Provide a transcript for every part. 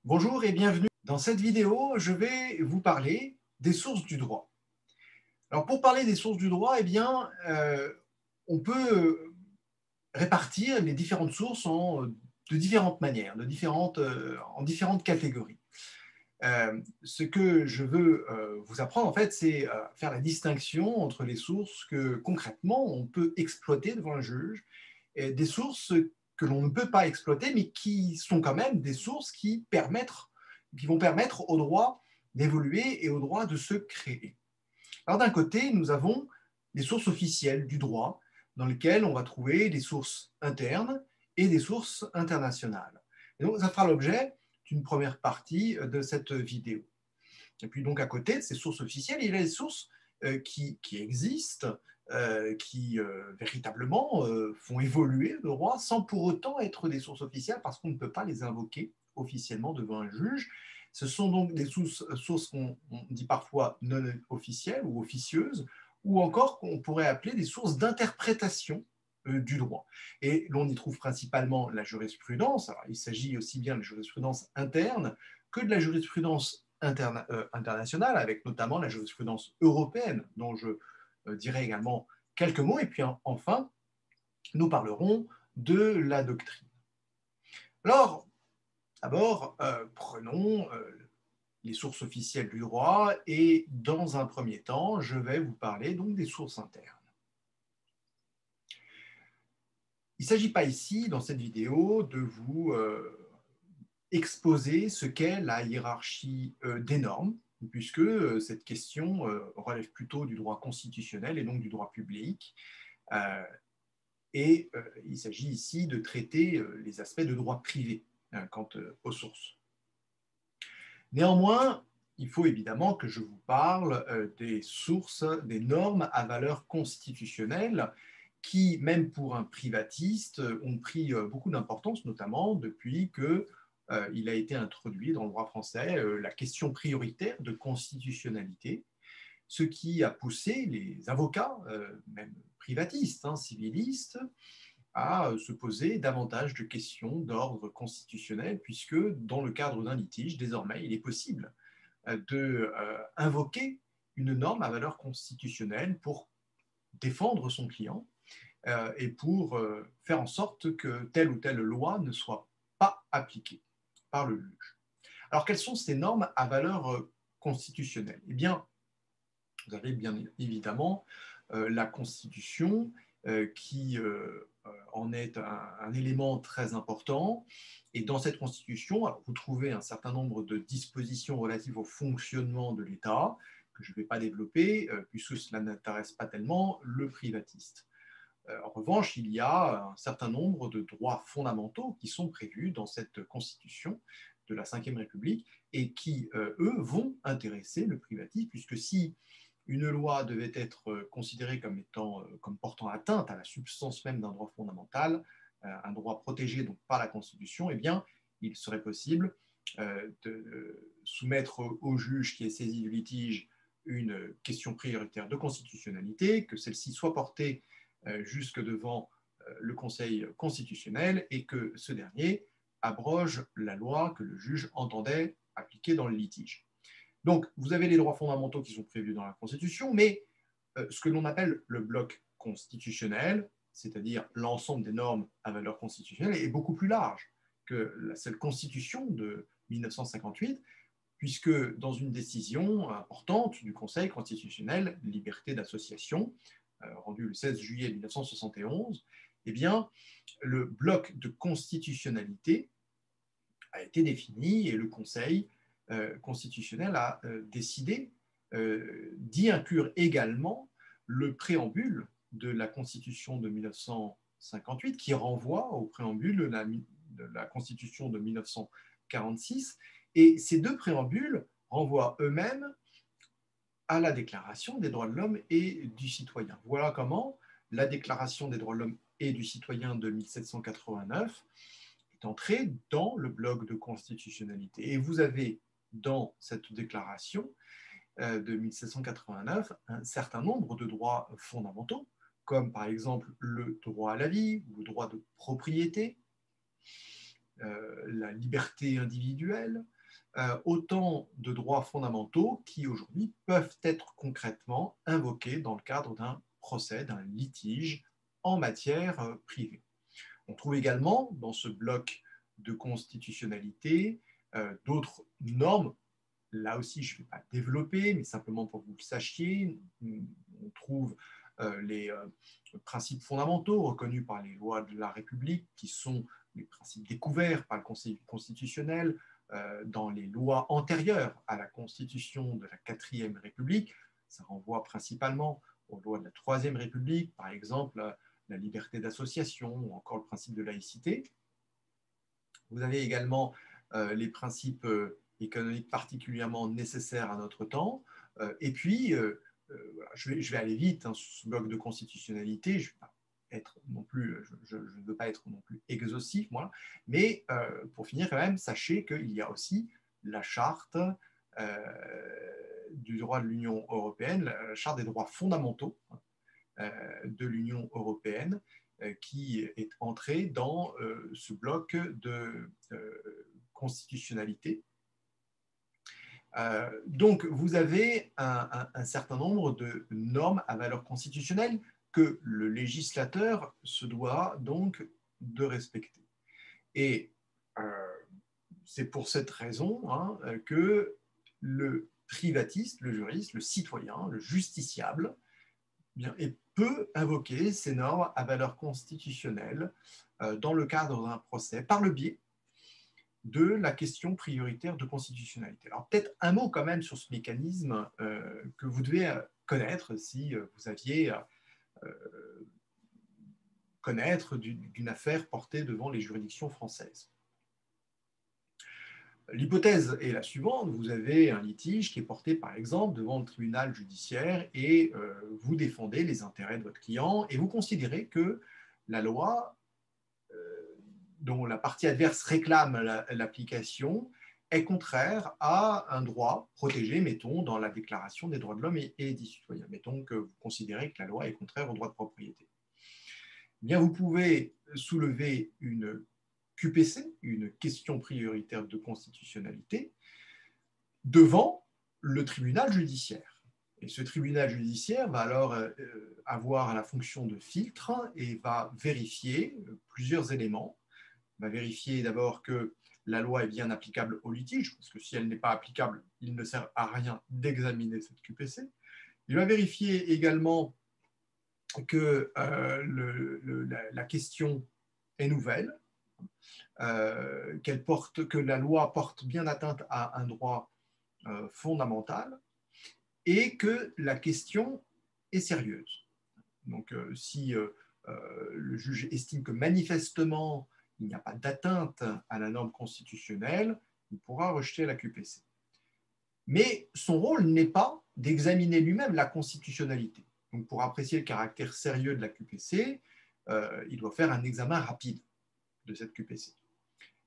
Bonjour et bienvenue. Dans cette vidéo, je vais vous parler des sources du droit. Alors pour parler des sources du droit, on peut répartir les différentes sources de différentes manières, en différentes catégories. Ce que je veux vous apprendre, en fait, c'est faire la distinction entre les sources que concrètement on peut exploiter devant un juge et des sources que l'on ne peut pas exploiter, mais qui sont quand même des sources qui vont permettre au droit d'évoluer et au droit de se créer. Alors d'un côté, nous avons les sources officielles du droit, dans lesquelles on va trouver des sources internes et des sources internationales. Et donc, ça fera l'objet d'une première partie de cette vidéo. Et puis donc à côté de ces sources officielles, il y a des sources qui existent, qui véritablement font évoluer le droit sans pour autant être des sources officielles parce qu'on ne peut pas les invoquer officiellement devant un juge. Ce sont donc des sources qu'on dit parfois non officielles ou officieuses, ou encore qu'on pourrait appeler des sources d'interprétation du droit. Et l'on y trouve principalement la jurisprudence. Alors, il s'agit aussi bien de la jurisprudence interne que de la jurisprudence internationale, avec notamment la jurisprudence européenne, dont je dirai également quelques mots. Et puis enfin, nous parlerons de la doctrine. Alors, d'abord, prenons les sources officielles du droit et dans un premier temps, je vais vous parler donc des sources internes. Il ne s'agit pas ici, dans cette vidéo, de vous exposer ce qu'est la hiérarchie des normes, puisque cette question relève plutôt du droit constitutionnel et donc du droit public. Il s'agit ici de traiter les aspects de droit privé quant aux sources. Néanmoins, il faut évidemment que je vous parle des sources, des normes à valeur constitutionnelle qui, même pour un privatiste, ont pris beaucoup d'importance, notamment depuis qu'il a été introduit dans le droit français la question prioritaire de constitutionnalité, ce qui a poussé les avocats, même privatistes, civilistes, à se poser davantage de questions d'ordre constitutionnel, puisque dans le cadre d'un litige, désormais, il est possible d'invoquer une norme à valeur constitutionnelle pour défendre son client et pour faire en sorte que telle ou telle loi ne soit pas appliquée par le juge. Alors, quelles sont ces normes à valeur constitutionnelle? Eh bien, vous avez bien évidemment la Constitution qui en est un élément très important. Et dans cette Constitution, alors, vous trouvez un certain nombre de dispositions relatives au fonctionnement de l'État, que je ne vais pas développer, puisque cela n'intéresse pas tellement le privatiste. En revanche, il y a un certain nombre de droits fondamentaux qui sont prévus dans cette Constitution de la Ve République et qui, eux, vont intéresser le privatisme, puisque si une loi devait être considérée comme portant atteinte à la substance même d'un droit fondamental, un droit protégé donc par la Constitution, eh bien, il serait possible de soumettre au juge qui est saisi du litige une question prioritaire de constitutionnalité, que celle-ci soit portée jusque devant le Conseil constitutionnel et que ce dernier abroge la loi que le juge entendait appliquer dans le litige. Donc, vous avez les droits fondamentaux qui sont prévus dans la Constitution, mais ce que l'on appelle le bloc constitutionnel, c'est-à-dire l'ensemble des normes à valeur constitutionnelle, est beaucoup plus large que la seule Constitution de 1958, puisque dans une décision importante du Conseil constitutionnel, liberté d'association, rendue le 16 juillet 1971, eh bien, le bloc de constitutionnalité a été défini et le Conseil constitutionnel a décidé d'y inclure également le préambule de la Constitution de 1958 qui renvoie au préambule de la Constitution de 1946. Et ces deux préambules renvoient eux-mêmes à la Déclaration des droits de l'homme et du citoyen. Voilà comment la Déclaration des droits de l'homme et du citoyen de 1789 est entrée dans le bloc de constitutionnalité. Et vous avez dans cette déclaration de 1789 un certain nombre de droits fondamentaux, comme par exemple le droit à la vie, le droit de propriété, la liberté individuelle, autant de droits fondamentaux qui aujourd'hui peuvent être concrètement invoqués dans le cadre d'un procès, d'un litige en matière privée. On trouve également dans ce bloc de constitutionnalité d'autres normes. Là aussi, je ne vais pas développer, mais simplement pour que vous le sachiez, on trouve les principes fondamentaux reconnus par les lois de la République, qui sont les principes découverts par le Conseil constitutionnel dans les lois antérieures à la Constitution de la 4e République. Ça renvoie principalement aux lois de la 3e République, par exemple la liberté d'association ou encore le principe de laïcité. Vous avez également les principes économiques particulièrement nécessaires à notre temps. Et puis, je vais aller vite sur ce bloc de constitutionnalité. Je ne veux pas être non plus exhaustif, moi, mais pour finir quand même, sachez qu'il y a aussi la charte du droit de l'Union européenne, la charte des droits fondamentaux de l'Union européenne, qui est entrée dans ce bloc de constitutionnalité. Donc, vous avez un certain nombre de normes à valeur constitutionnelle que le législateur se doit donc de respecter. Et c'est pour cette raison que le privatiste, le juriste, le citoyen, le justiciable, peut invoquer ces normes à valeur constitutionnelle dans le cadre d'un procès par le biais de la question prioritaire de constitutionnalité. Alors peut-être un mot quand même sur ce mécanisme que vous devez connaître si vous aviez connaître d'une affaire portée devant les juridictions françaises. L'hypothèse est la suivante, vous avez un litige qui est porté par exemple devant le tribunal judiciaire et vous défendez les intérêts de votre client et vous considérez que la loi dont la partie adverse réclame l'application est contraire à un droit protégé, mettons, dans la Déclaration des droits de l'homme et des citoyens. Mettons que vous considérez que la loi est contraire au droit de propriété. Eh bien, vous pouvez soulever une QPC, une question prioritaire de constitutionnalité, devant le tribunal judiciaire. Et ce tribunal judiciaire va alors avoir la fonction de filtre et va vérifier plusieurs éléments. Il va vérifier d'abord que la loi est bien applicable au litige, parce que si elle n'est pas applicable, il ne sert à rien d'examiner cette QPC. Il va vérifier également que la question est nouvelle, que la loi porte bien atteinte à un droit fondamental et que la question est sérieuse. Donc, si le juge estime que manifestement il n'y a pas d'atteinte à la norme constitutionnelle, il pourra rejeter la QPC. Mais son rôle n'est pas d'examiner lui-même la constitutionnalité. Donc, pour apprécier le caractère sérieux de la QPC, il doit faire un examen rapide de cette QPC.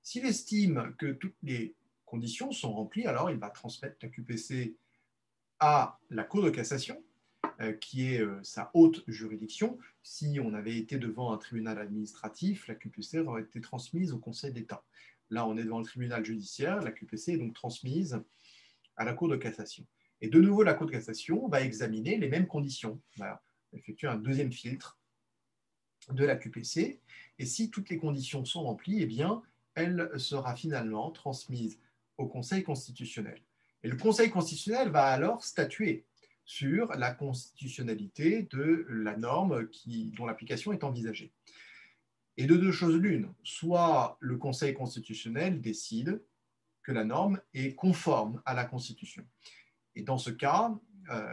S'il estime que toutes les conditions sont remplies, alors il va transmettre la QPC à la Cour de cassation, qui est sa haute juridiction. Si on avait été devant un tribunal administratif, la QPC aurait été transmise au Conseil d'État. Là, on est devant le tribunal judiciaire, la QPC est donc transmise à la Cour de cassation. Et de nouveau, la Cour de cassation va examiner les mêmes conditions, va effectuer un deuxième filtre de la QPC, et si toutes les conditions sont remplies, eh bien, elle sera finalement transmise au Conseil constitutionnel. Et le Conseil constitutionnel va alors statuer sur la constitutionnalité de la norme dont l'application est envisagée. Et de deux choses l'une, soit le Conseil constitutionnel décide que la norme est conforme à la Constitution. Et dans ce cas,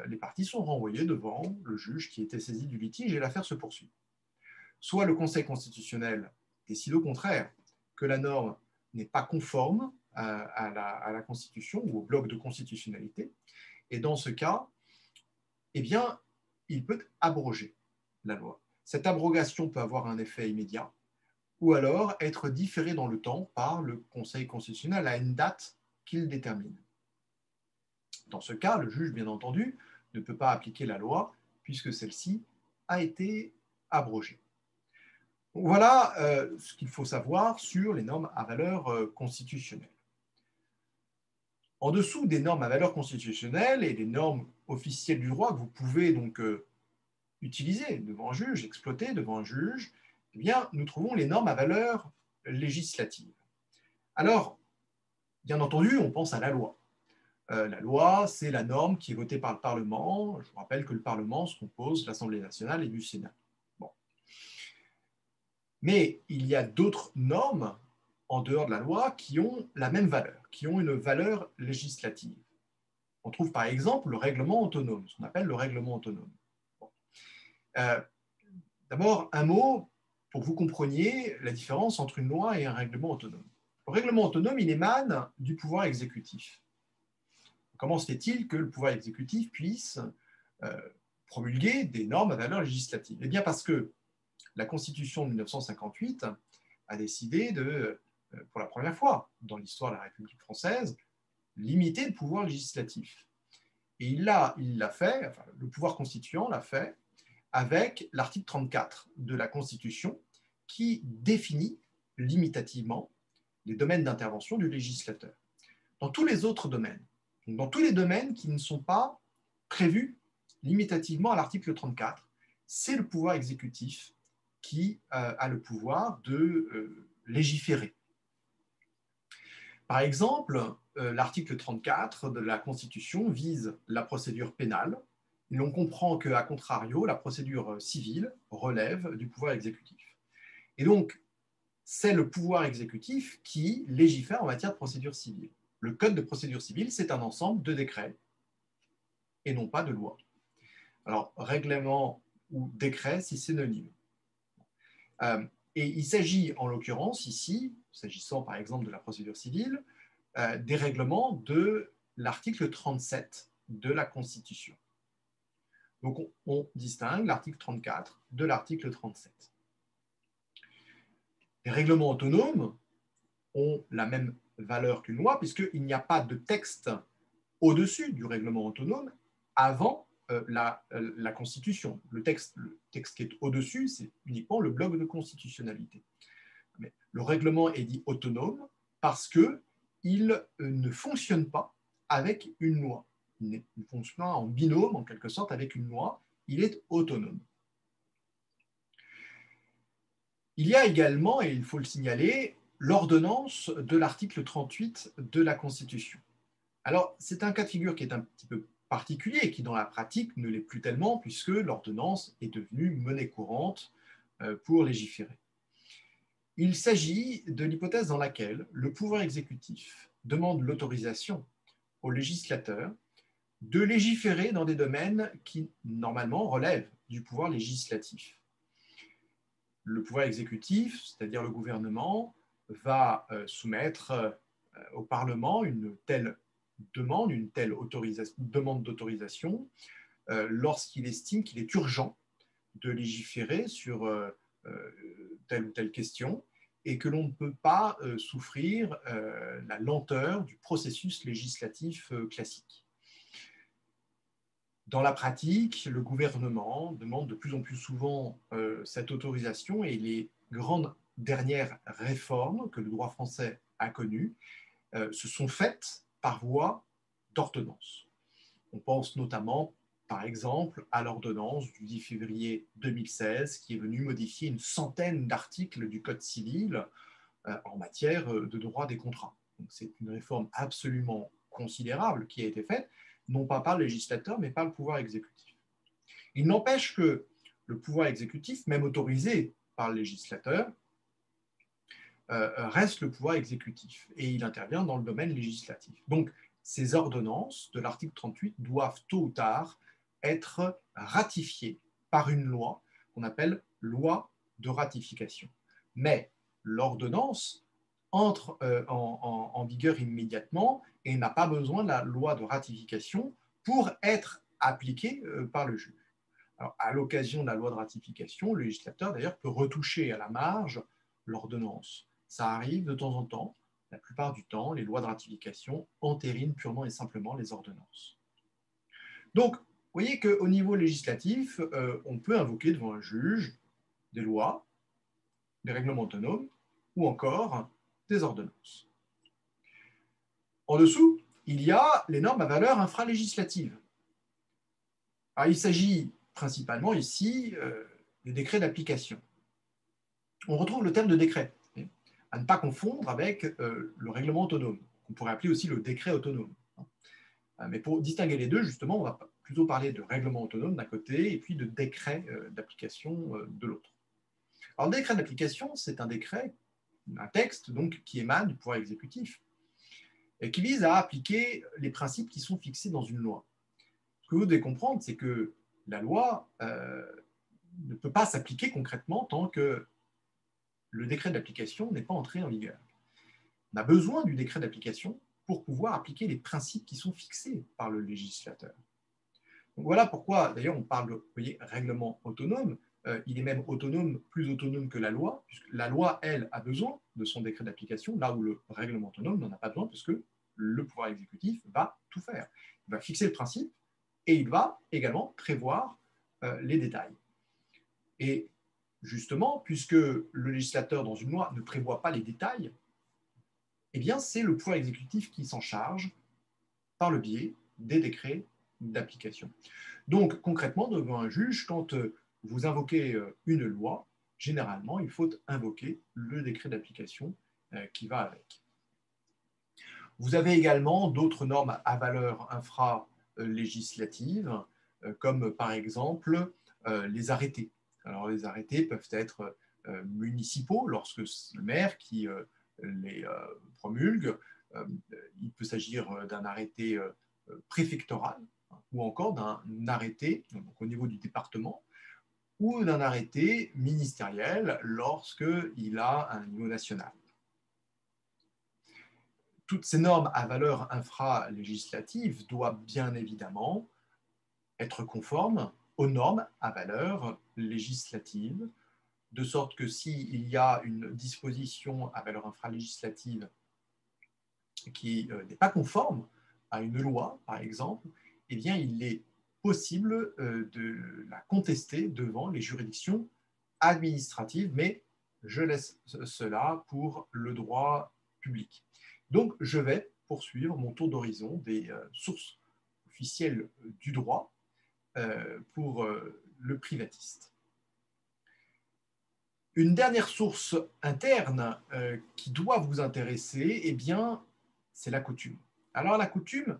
les parties sont renvoyées devant le juge qui était saisi du litige et l'affaire se poursuit. Soit le Conseil constitutionnel décide au contraire que la norme n'est pas conforme à la Constitution ou au bloc de constitutionnalité, et dans ce cas, eh bien, il peut abroger la loi. Cette abrogation peut avoir un effet immédiat ou alors être différée dans le temps par le Conseil constitutionnel à une date qu'il détermine. Dans ce cas, le juge, bien entendu, ne peut pas appliquer la loi puisque celle-ci a été abrogée. Voilà ce qu'il faut savoir sur les normes à valeur constitutionnelle. En dessous des normes à valeur constitutionnelle et des normes officielles du droit que vous pouvez donc utiliser devant un juge, exploiter devant un juge, eh bien, nous trouvons les normes à valeur législative. Alors, bien entendu, on pense à la loi. La loi, c'est la norme qui est votée par le Parlement. Je vous rappelle que le Parlement se compose de l'Assemblée nationale et du Sénat. Bon. Mais il y a d'autres normes en dehors de la loi qui ont la même valeur, qui ont une valeur législative. On trouve par exemple le règlement autonome, ce qu'on appelle le règlement autonome. Bon. D'abord, un mot pour que vous compreniez la différence entre une loi et un règlement autonome. Le règlement autonome, il émane du pouvoir exécutif. Comment se fait-il que le pouvoir exécutif puisse promulguer des normes à valeur législative? Eh bien parce que la Constitution de 1958 a décidé de, pour la première fois dans l'histoire de la République française, limiter le pouvoir législatif. Et il l'a fait, enfin, le pouvoir constituant l'a fait avec l'article 34 de la Constitution qui définit limitativement les domaines d'intervention du législateur. Dans tous les autres domaines, dans tous les domaines qui ne sont pas prévus limitativement à l'article 34, c'est le pouvoir exécutif qui a le pouvoir de légiférer. Par exemple, l'article 34 de la Constitution vise la procédure pénale, et l'on comprend qu'à contrario, la procédure civile relève du pouvoir exécutif. Et donc, c'est le pouvoir exécutif qui légifère en matière de procédure civile. Le code de procédure civile, c'est un ensemble de décrets et non pas de lois. Alors, règlement ou décret, c'est synonyme. Et il s'agit en l'occurrence ici, s'agissant par exemple de la procédure civile, des règlements de l'article 37 de la Constitution. Donc on distingue l'article 34 de l'article 37. Les règlements autonomes ont la même valeur qu'une loi puisqu'il n'y a pas de texte au-dessus du règlement autonome avant la Constitution. Le texte qui est au-dessus, c'est uniquement le bloc de constitutionnalité. Mais le règlement est dit autonome parce qu'il ne fonctionne pas avec une loi. Il ne fonctionne pas en binôme, en quelque sorte, avec une loi. Il est autonome. Il y a également, et il faut le signaler, l'ordonnance de l'article 38 de la Constitution. Alors, c'est un cas de figure qui est un petit peu particulier et qui, dans la pratique, ne l'est plus tellement puisque l'ordonnance est devenue monnaie courante pour légiférer. Il s'agit de l'hypothèse dans laquelle le pouvoir exécutif demande l'autorisation au législateur de légiférer dans des domaines qui, normalement, relèvent du pouvoir législatif. Le pouvoir exécutif, c'est-à-dire le gouvernement, va soumettre au Parlement une telle demande, une telle demande d'autorisation lorsqu'il estime qu'il est urgent de légiférer sur telle ou telle question et que l'on ne peut pas souffrir la lenteur du processus législatif classique. Dans la pratique, le gouvernement demande de plus en plus souvent cette autorisation et les grandes dernières réformes que le droit français a connues se sont faites par voie d'ordonnance. On pense notamment, par exemple, à l'ordonnance du 10 février 2016 qui est venue modifier une centaine d'articles du Code civil en matière de droit des contrats. C'est une réforme absolument considérable qui a été faite, non pas par le législateur, mais par le pouvoir exécutif. Il n'empêche que le pouvoir exécutif, même autorisé par le législateur, reste le pouvoir exécutif et il intervient dans le domaine législatif. Donc, ces ordonnances de l'article 38 doivent tôt ou tard être ratifiées par une loi qu'on appelle loi de ratification. Mais l'ordonnance entre en vigueur immédiatement et n'a pas besoin de la loi de ratification pour être appliquée par le juge. Alors, à l'occasion de la loi de ratification, le législateur d'ailleurs peut retoucher à la marge l'ordonnance. Ça arrive de temps en temps. La plupart du temps, les lois de ratification entérinent purement et simplement les ordonnances. Donc, vous voyez qu'au niveau législatif, on peut invoquer devant un juge des lois, des règlements autonomes ou encore des ordonnances. En dessous, il y a les normes à valeur infralégislative. Alors, il s'agit principalement ici des décrets d'application. On retrouve le terme de décret, à ne pas confondre avec le règlement autonome, qu'on pourrait appeler aussi le décret autonome. Mais pour distinguer les deux, justement, on va plutôt parler de règlement autonome d'un côté et puis de décret d'application de l'autre. Alors, le décret d'application, c'est un décret, un texte donc, qui émane du pouvoir exécutif et qui vise à appliquer les principes qui sont fixés dans une loi. Ce que vous devez comprendre, c'est que la loi ne peut pas s'appliquer concrètement tant que le décret d'application n'est pas entré en vigueur. On a besoin du décret d'application pour pouvoir appliquer les principes qui sont fixés par le législateur. Donc voilà pourquoi, d'ailleurs, on parle de, vous voyez, règlement autonome. Il est même autonome, plus autonome que la loi, puisque la loi, elle, a besoin de son décret d'application, là où le règlement autonome n'en a pas besoin, parce que le pouvoir exécutif va tout faire. Il va fixer le principe et il va également prévoir les détails. Et justement, puisque le législateur, dans une loi, ne prévoit pas les détails, eh bien, c'est le pouvoir exécutif qui s'en charge par le biais des décrets d'application. Donc, concrètement, devant un juge, quand vous invoquez une loi, généralement, il faut invoquer le décret d'application qui va avec. Vous avez également d'autres normes à valeur infralégislative, comme par exemple les arrêtés. Alors, les arrêtés peuvent être municipaux, lorsque le maire qui les promulgue. Il peut s'agir d'un arrêté préfectoral ou encore d'un arrêté donc au niveau du département ou d'un arrêté ministériel lorsqu'il a un niveau national. Toutes ces normes à valeur infralégislative doivent bien évidemment être conformes aux normes à valeur législative, de sorte que s'il y a une disposition à valeur infralégislative qui n'est pas conforme à une loi, par exemple, eh bien, il est possible de la contester devant les juridictions administratives, mais je laisse cela pour le droit public. Donc, je vais poursuivre mon tour d'horizon des sources officielles du droit pour le privatiste. Une dernière source interne qui doit vous intéresser, eh bien, c'est la coutume. Alors, la coutume,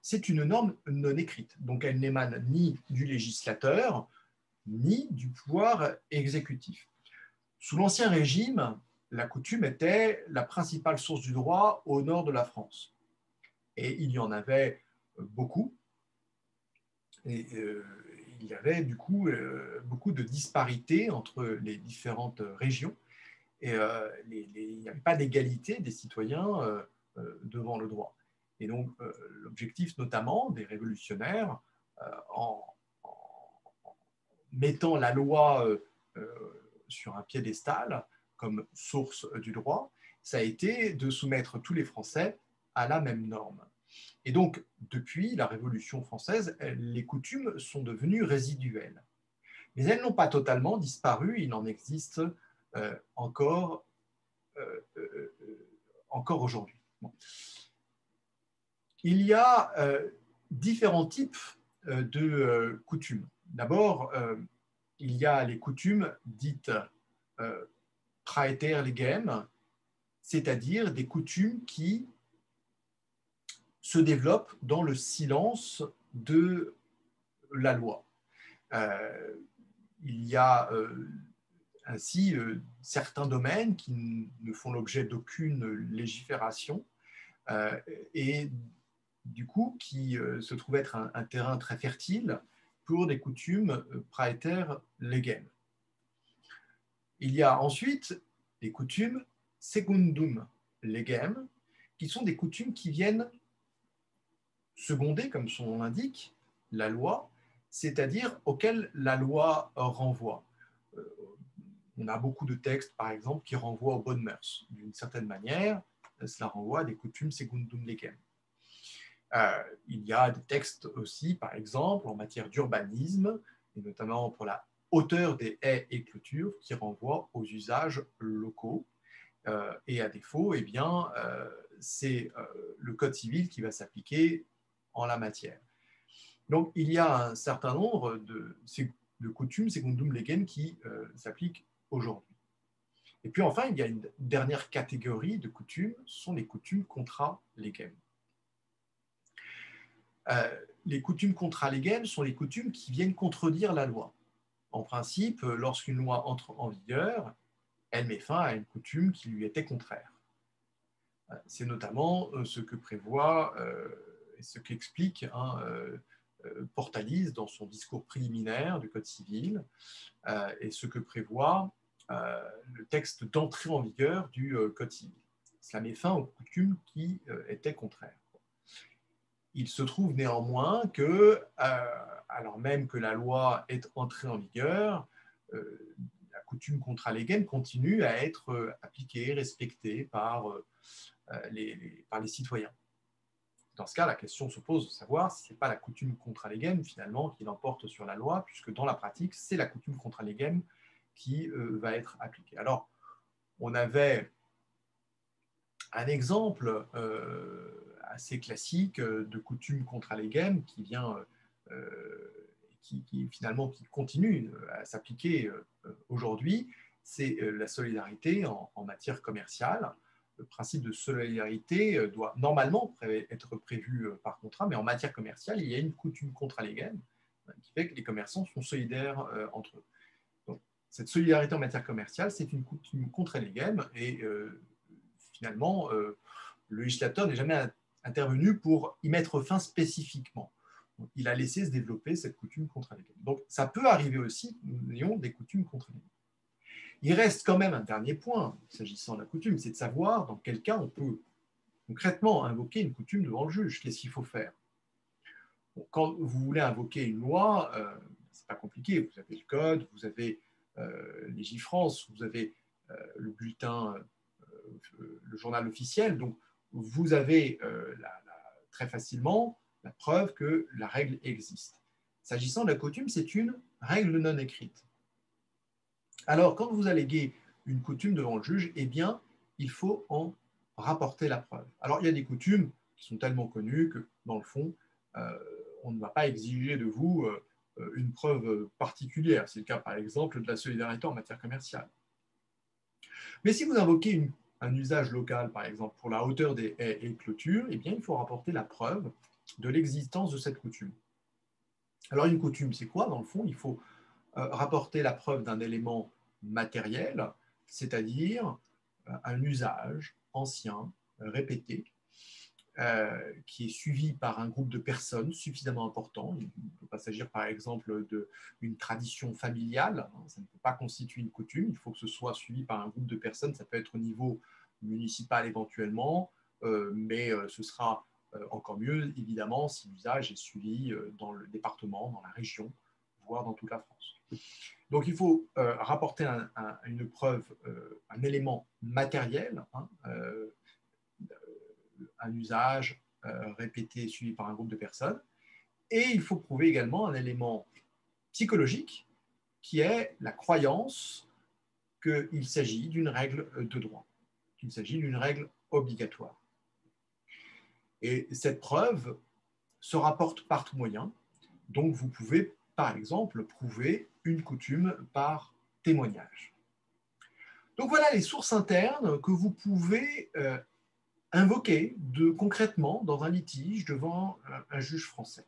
c'est une norme non écrite, donc elle n'émane ni du législateur, ni du pouvoir exécutif. Sous l'Ancien Régime, la coutume était la principale source du droit au nord de la France. Et il y en avait beaucoup. Et il y avait du coup beaucoup de disparités entre les différentes régions. Et il n'y avait pas d'égalité des citoyens devant le droit. Et donc, l'objectif notamment des révolutionnaires, en mettant la loi sur un piédestal comme source du droit, ça a été de soumettre tous les Français à la même norme. Et donc, depuis la Révolution française, les coutumes sont devenues résiduelles. Mais elles n'ont pas totalement disparu, il en existe encore aujourd'hui. Bon. Il y a différents types de coutumes. D'abord, il y a les coutumes dites praeterlegem, c'est-à-dire des coutumes qui se développent dans le silence de la loi. Il y a ainsi certains domaines qui ne font l'objet d'aucune légifération et du coup qui se trouve être un terrain très fertile pour des coutumes praeterlegem. Il y a ensuite des coutumes secundum legem, qui sont des coutumes qui viennent seconder, comme son nom l'indique, la loi, c'est-à-dire auxquelles la loi renvoie. On a beaucoup de textes, par exemple, qui renvoient aux bonnes mœurs. D'une certaine manière, cela renvoie à des coutumes secundum legem. Il y a des textes aussi, par exemple, en matière d'urbanisme, et notamment pour la hauteur des haies et clôtures, qui renvoient aux usages locaux. Et à défaut, eh bien, c'est le code civil qui va s'appliquer en la matière. Donc, il y a un certain nombre de coutumes, secundum legem, qui s'appliquent aujourd'hui. Et puis enfin, il y a une dernière catégorie de coutumes, ce sont les coutumes contra legem. Les coutumes contra legem sont les coutumes qui viennent contredire la loi. En principe, lorsqu'une loi entre en vigueur, elle met fin à une coutume qui lui était contraire. C'est notamment ce que prévoit et ce qu'explique Portalis dans son discours préliminaire du Code civil et ce que prévoit le texte d'entrée en vigueur du Code civil. Cela met fin aux coutumes qui étaient contraires. Il se trouve néanmoins que, alors même que la loi est entrée en vigueur, la coutume contra legem continue à être appliquée, respectée par les citoyens. Dans ce cas, la question se pose de savoir si ce n'est pas la coutume contra legem, finalement, qui l'emporte sur la loi, puisque dans la pratique, c'est la coutume contra legem qui va être appliquée. Alors, on avait un exemple assez classique de coutume contra legem qui vient, qui continue à s'appliquer aujourd'hui, c'est la solidarité en matière commerciale. Le principe de solidarité doit normalement être prévu par contrat, mais en matière commerciale, il y a une coutume contra legem qui fait que les commerçants sont solidaires entre eux. Donc, cette solidarité en matière commerciale, c'est une coutume contra legem et finalement, le législateur n'est jamais intervenu pour y mettre fin spécifiquement. Donc, il a laissé se développer cette coutume contra legem. Donc, ça peut arriver aussi que nous ayons des coutumes contra legem. Il reste quand même un dernier point, s'agissant de la coutume, c'est de savoir dans quel cas on peut concrètement invoquer une coutume devant le juge. Qu'est-ce qu'il faut faire? Bon, quand vous voulez invoquer une loi, ce n'est pas compliqué. Vous avez le code, vous avez Légifrance, vous avez le bulletin, le journal officiel. Donc, vous avez très facilement la preuve que la règle existe. S'agissant de la coutume, c'est une règle non écrite. Alors, quand vous alléguez une coutume devant le juge, eh bien, il faut en rapporter la preuve. Alors, il y a des coutumes qui sont tellement connues que, dans le fond, on ne va pas exiger de vous une preuve particulière. C'est le cas, par exemple, de la solidarité en matière commerciale. Mais si vous invoquez un usage local, par exemple, pour la hauteur des haies et clôtures, eh bien, il faut rapporter la preuve de l'existence de cette coutume. Alors, une coutume, c'est quoi? Dans le fond, il faut rapporter la preuve d'un élément matériel, c'est-à-dire un usage ancien, répété, qui est suivi par un groupe de personnes suffisamment important. Il ne peut pas s'agir par exemple d'une tradition familiale, ça ne peut pas constituer une coutume, il faut que ce soit suivi par un groupe de personnes, ça peut être au niveau municipal éventuellement, mais ce sera encore mieux évidemment si l'usage est suivi dans le département, dans la région, voire dans toute la France. Donc, il faut rapporter une preuve, un élément matériel, un usage répété suivi par un groupe de personnes, et il faut prouver également un élément psychologique qui est la croyance qu'il s'agit d'une règle de droit, qu'il s'agit d'une règle obligatoire. Et cette preuve se rapporte par tout moyen, donc vous pouvez par exemple prouver une coutume par témoignage. Donc voilà les sources internes que vous pouvez invoquer concrètement dans un litige devant un juge français.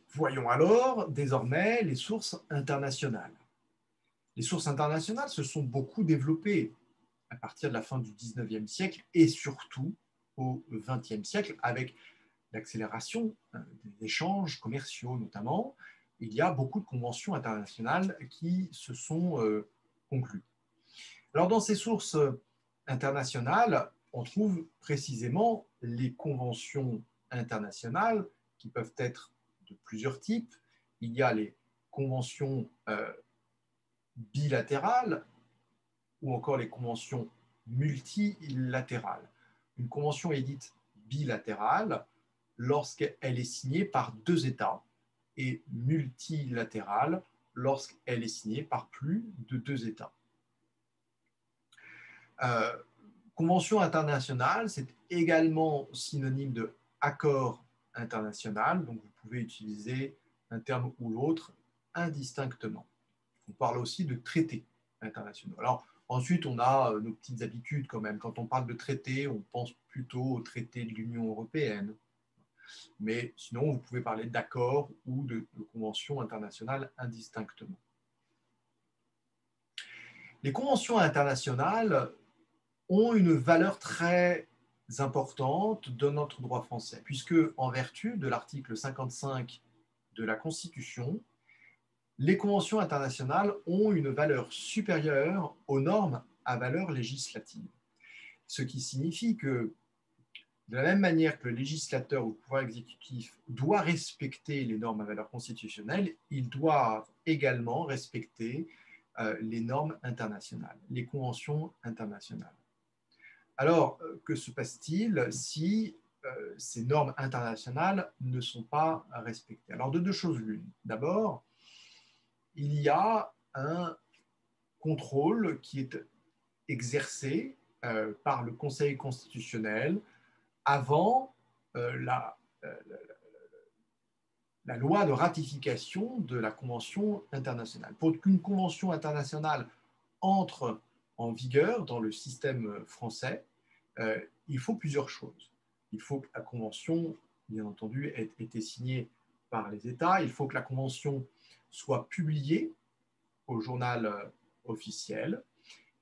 Voyons alors désormais les sources internationales. Les sources internationales se sont beaucoup développées à partir de la fin du XIXe siècle et surtout au XXe siècle avec l'accélération des échanges commerciaux notamment. Il y a beaucoup de conventions internationales qui se sont conclues. Alors dans ces sources internationales, on trouve précisément les conventions internationales qui peuvent être de plusieurs types. Il y a les conventions bilatérales ou encore les conventions multilatérales. Une convention est dite bilatérale lorsqu'elle est signée par deux États et multilatérale lorsqu'elle est signée par plus de deux États. Convention internationale, c'est également synonyme de accord international, donc vous pouvez utiliser un terme ou l'autre indistinctement. On parle aussi de traités internationaux. Alors, ensuite, on a nos petites habitudes quand même. Quand on parle de traité, on pense plutôt au traité de l'Union européenne. Mais sinon, vous pouvez parler d'accord ou de conventions internationales indistinctement. Les conventions internationales ont une valeur très importante de notre droit français, puisque en vertu de l'article 55 de la Constitution, les conventions internationales ont une valeur supérieure aux normes à valeur législative. Ce qui signifie que, de la même manière que le législateur ou le pouvoir exécutif doit respecter les normes à valeur constitutionnelle, il doit également respecter les normes internationales, les conventions internationales. Alors, que se passe-t-il si ces normes internationales ne sont pas respectées? Alors, de deux choses l'une. D'abord, il y a un contrôle qui est exercé par le Conseil constitutionnel avant la loi de ratification de la Convention internationale. Pour qu'une Convention internationale entre en vigueur dans le système français, il faut plusieurs choses. Il faut que la Convention, bien entendu, ait été signée par les États. Il faut que la Convention soit publiée au journal officiel.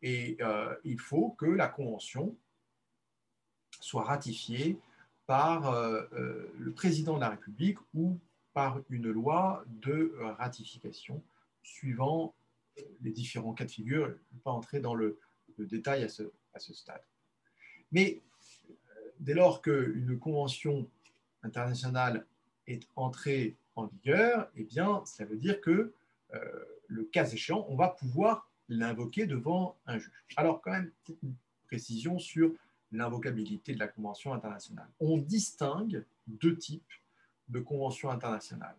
Et il faut que la Convention soit ratifiée par le président de la République ou par une loi de ratification suivant les différents cas de figure. Je ne vais pas entrer dans le détail à ce stade. Mais dès lors qu'une convention internationale est entrée en vigueur, eh bien, ça veut dire que le cas échéant, on va pouvoir l'invoquer devant un juge. Alors, quand même, une précision sur l'invocabilité de la Convention internationale. On distingue deux types de conventions internationales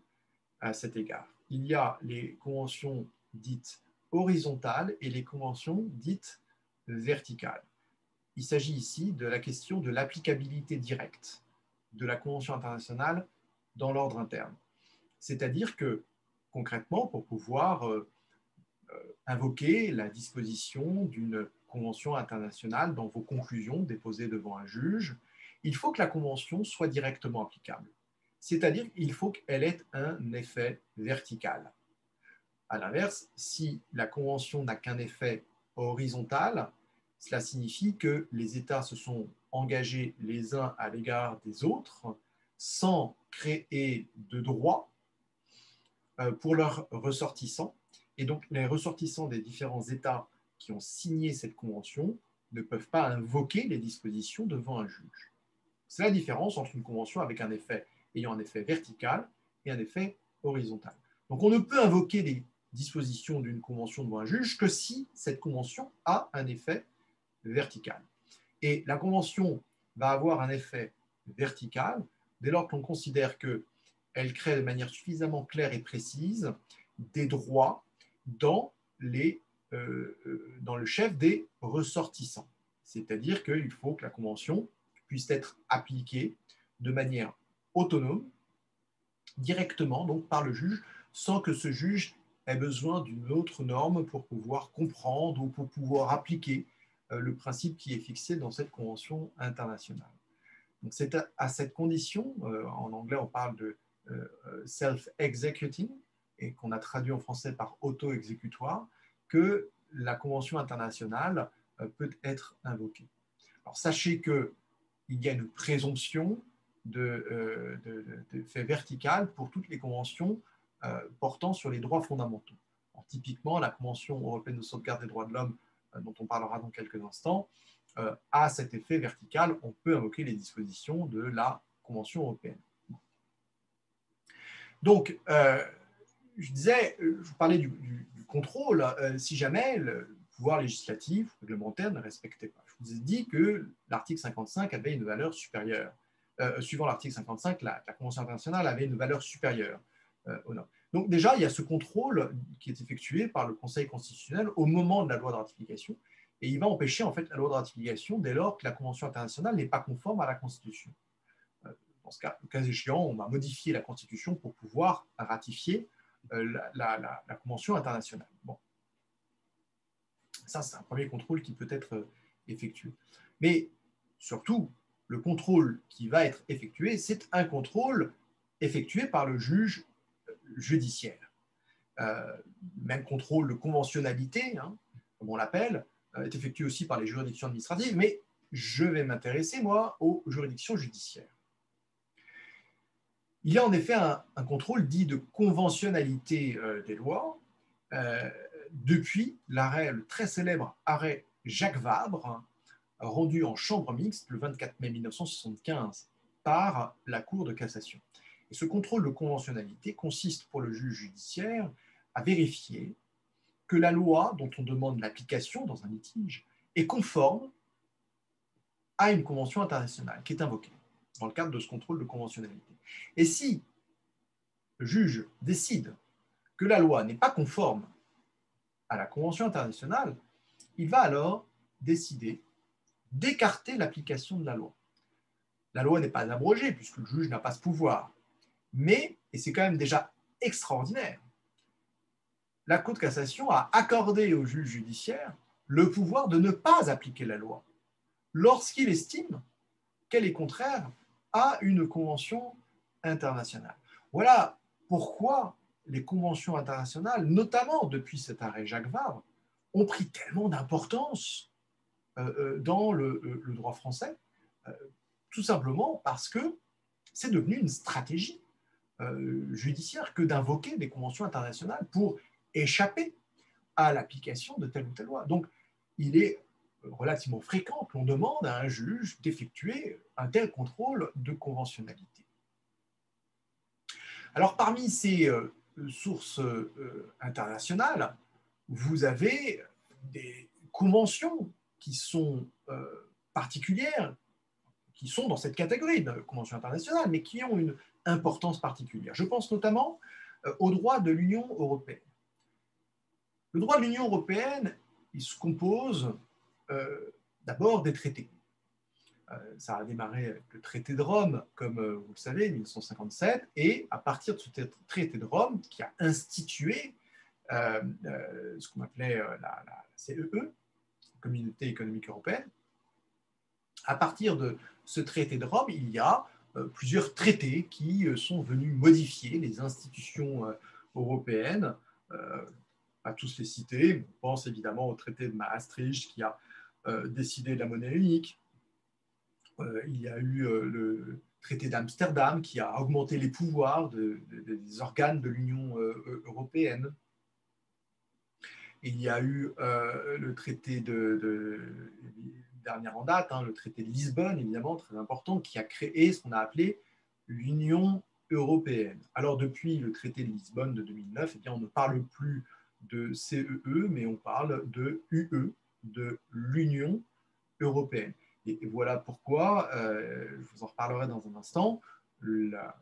à cet égard. Il y a les conventions dites horizontales et les conventions dites verticales. Il s'agit ici de la question de l'applicabilité directe de la Convention internationale dans l'ordre interne. C'est-à-dire que, concrètement, pour pouvoir invoquer la disposition d'une convention internationale dans vos conclusions déposées devant un juge, il faut que la convention soit directement applicable. C'est-à-dire qu'il faut qu'elle ait un effet vertical. À l'inverse, si la convention n'a qu'un effet horizontal, cela signifie que les États se sont engagés les uns à l'égard des autres sans créer de droit pour leurs ressortissants. Et donc, les ressortissants des différents États qui ont signé cette convention ne peuvent pas invoquer les dispositions devant un juge. C'est la différence entre une convention avec un effet ayant un effet vertical et un effet horizontal. Donc, on ne peut invoquer les dispositions d'une convention devant un juge que si cette convention a un effet vertical. Et la convention va avoir un effet vertical dès lors qu'on considère qu'elle crée de manière suffisamment claire et précise des droits dans le chef des ressortissants. C'est-à-dire qu'il faut que la convention puisse être appliquée de manière autonome, directement donc par le juge, sans que ce juge ait besoin d'une autre norme pour pouvoir comprendre ou pour pouvoir appliquer le principe qui est fixé dans cette convention internationale. Donc c'est à cette condition, en anglais on parle de self-executing, et qu'on a traduit en français par auto-exécutoire, que la convention internationale peut être invoquée. Alors sachez qu'il y a une présomption de fait vertical pour toutes les conventions portant sur les droits fondamentaux. Alors, typiquement, la Convention européenne de sauvegarde des droits de l'homme, dont on parlera dans quelques instants, a cet effet vertical. On peut invoquer les dispositions de la Convention européenne. Donc, je disais, je parlais du contrôle, si jamais le pouvoir législatif, réglementaire ne respectait pas. Je vous ai dit que l'article 55 avait une valeur supérieure. Suivant l'article 55, la Convention internationale avait une valeur supérieure aux normes. Donc déjà, il y a ce contrôle qui est effectué par le Conseil constitutionnel au moment de la loi de ratification, et il va empêcher en fait la loi de ratification dès lors que la Convention internationale n'est pas conforme à la Constitution. Dans ce cas, le cas échéant, on va modifier la Constitution pour pouvoir ratifier la Convention internationale. Bon. Ça, c'est un premier contrôle qui peut être effectué. Mais surtout, le contrôle qui va être effectué, c'est un contrôle effectué par le juge judiciaire. Même contrôle de conventionnalité, hein, comme on l'appelle, est effectué aussi par les juridictions administratives, mais je vais m'intéresser, moi, aux juridictions judiciaires. Il y a en effet un contrôle dit de conventionnalité des lois depuis l'arrêt, le très célèbre arrêt Jacques Vabre, hein, rendu en chambre mixte le 24 mai 1975 par la Cour de cassation. Et ce contrôle de conventionnalité consiste pour le juge judiciaire à vérifier que la loi dont on demande l'application dans un litige est conforme à une convention internationale qui est invoquée dans le cadre de ce contrôle de conventionnalité. Et si le juge décide que la loi n'est pas conforme à la convention internationale, il va alors décider d'écarter l'application de la loi. La loi n'est pas abrogée puisque le juge n'a pas ce pouvoir. Mais, et c'est quand même déjà extraordinaire, la Cour de cassation a accordé au juge judiciaire le pouvoir de ne pas appliquer la loi lorsqu'il estime qu'elle est contraire à une convention internationale. Voilà pourquoi les conventions internationales, notamment depuis cet arrêt Jacques Vabre, ont pris tellement d'importance dans le droit français, tout simplement parce que c'est devenu une stratégie judiciaire que d'invoquer des conventions internationales pour échapper à l'application de telle ou telle loi. Donc, il est relativement fréquent que l'on demande à un juge d'effectuer un tel contrôle de conventionnalité. Alors, parmi ces sources internationales, vous avez des conventions qui sont particulières, qui sont dans cette catégorie de conventions internationales, mais qui ont une importance particulière. Je pense notamment au droit de l'Union européenne. Le droit de l'Union européenne, il se compose d'abord des traités. Ça a démarré avec le traité de Rome, comme vous le savez, 1957, et à partir de ce traité de Rome, qui a institué ce qu'on appelait la CEE, Communauté économique européenne, à partir de ce traité de Rome, il y a plusieurs traités qui sont venus modifier les institutions européennes. À tous les citer, on pense évidemment au traité de Maastricht qui a décidé de la monnaie unique. Il y a eu le traité d'Amsterdam qui a augmenté les pouvoirs des organes de l'Union européenne. Il y a eu le traité dernière en date, hein, le traité de Lisbonne, évidemment, très important, qui a créé ce qu'on a appelé l'Union européenne. Alors, depuis le traité de Lisbonne de 2009, eh bien, on ne parle plus de CEE, mais on parle de UE, de l'Union européenne. Et voilà pourquoi, je vous en reparlerai dans un instant, la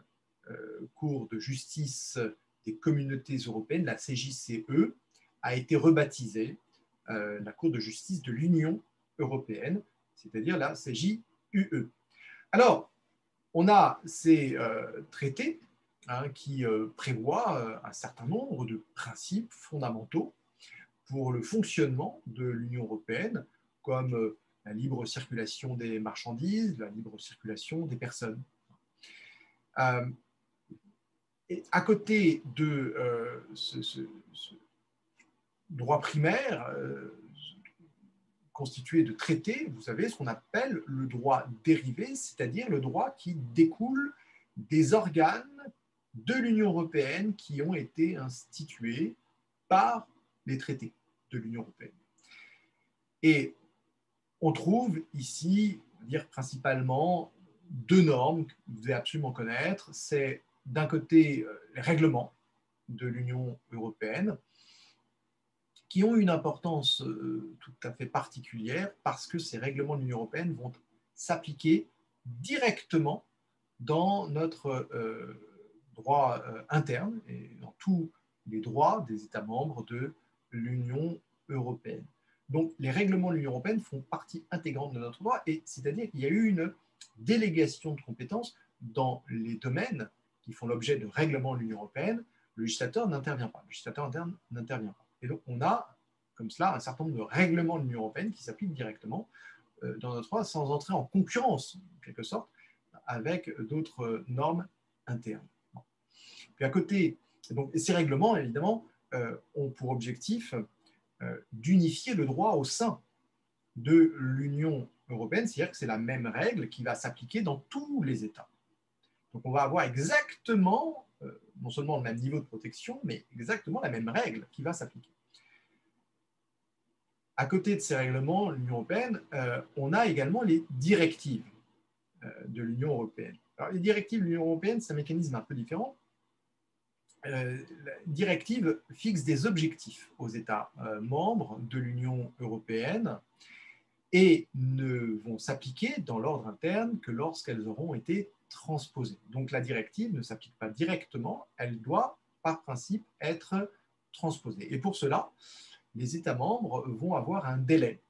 Cour de justice des communautés européennes, la CJCE, a été rebaptisée la Cour de justice de l'Union européenne, c'est-à-dire la CJUE. Alors, on a ces traités hein, qui prévoient un certain nombre de principes fondamentaux pour le fonctionnement de l'Union européenne, comme la libre circulation des marchandises, la libre circulation des personnes. Et à côté de ce droit primaire constitué de traités, vous avez ce qu'on appelle le droit dérivé, c'est-à-dire le droit qui découle des organes de l'Union européenne qui ont été institués par les traités de l'Union européenne. Et on trouve ici, dire principalement, deux normes que vous devez absolument connaître. C'est d'un côté les règlements de l'Union européenne, qui ont une importance tout à fait particulière parce que ces règlements de l'Union européenne vont s'appliquer directement dans notre droit interne et dans tous les droits des États membres de l'Union européenne. Donc, les règlements de l'Union européenne font partie intégrante de notre droit, et c'est-à-dire qu'il y a eu une délégation de compétences dans les domaines qui font l'objet de règlements de l'Union européenne. Le législateur n'intervient pas. Le législateur interne n'intervient pas. Et donc, on a, comme cela, un certain nombre de règlements de l'Union européenne qui s'appliquent directement dans notre droit sans entrer en concurrence, en quelque sorte, avec d'autres normes internes. Puis à côté, donc, ces règlements, évidemment, ont pour objectif d'unifier le droit au sein de l'Union européenne, c'est-à-dire que c'est la même règle qui va s'appliquer dans tous les États. Donc on va avoir exactement, non seulement le même niveau de protection, mais exactement la même règle qui va s'appliquer. À côté de ces règlements, l'Union européenne, on a également les directives de l'Union européenne. Alors, les directives de l'Union européenne, c'est un mécanisme un peu différent. La directive fixe des objectifs aux États membres de l'Union européenne et ne vont s'appliquer dans l'ordre interne que lorsqu'elles auront été transposées. Donc la directive ne s'applique pas directement, elle doit par principe être transposée. Et pour cela, les États membres vont avoir un délai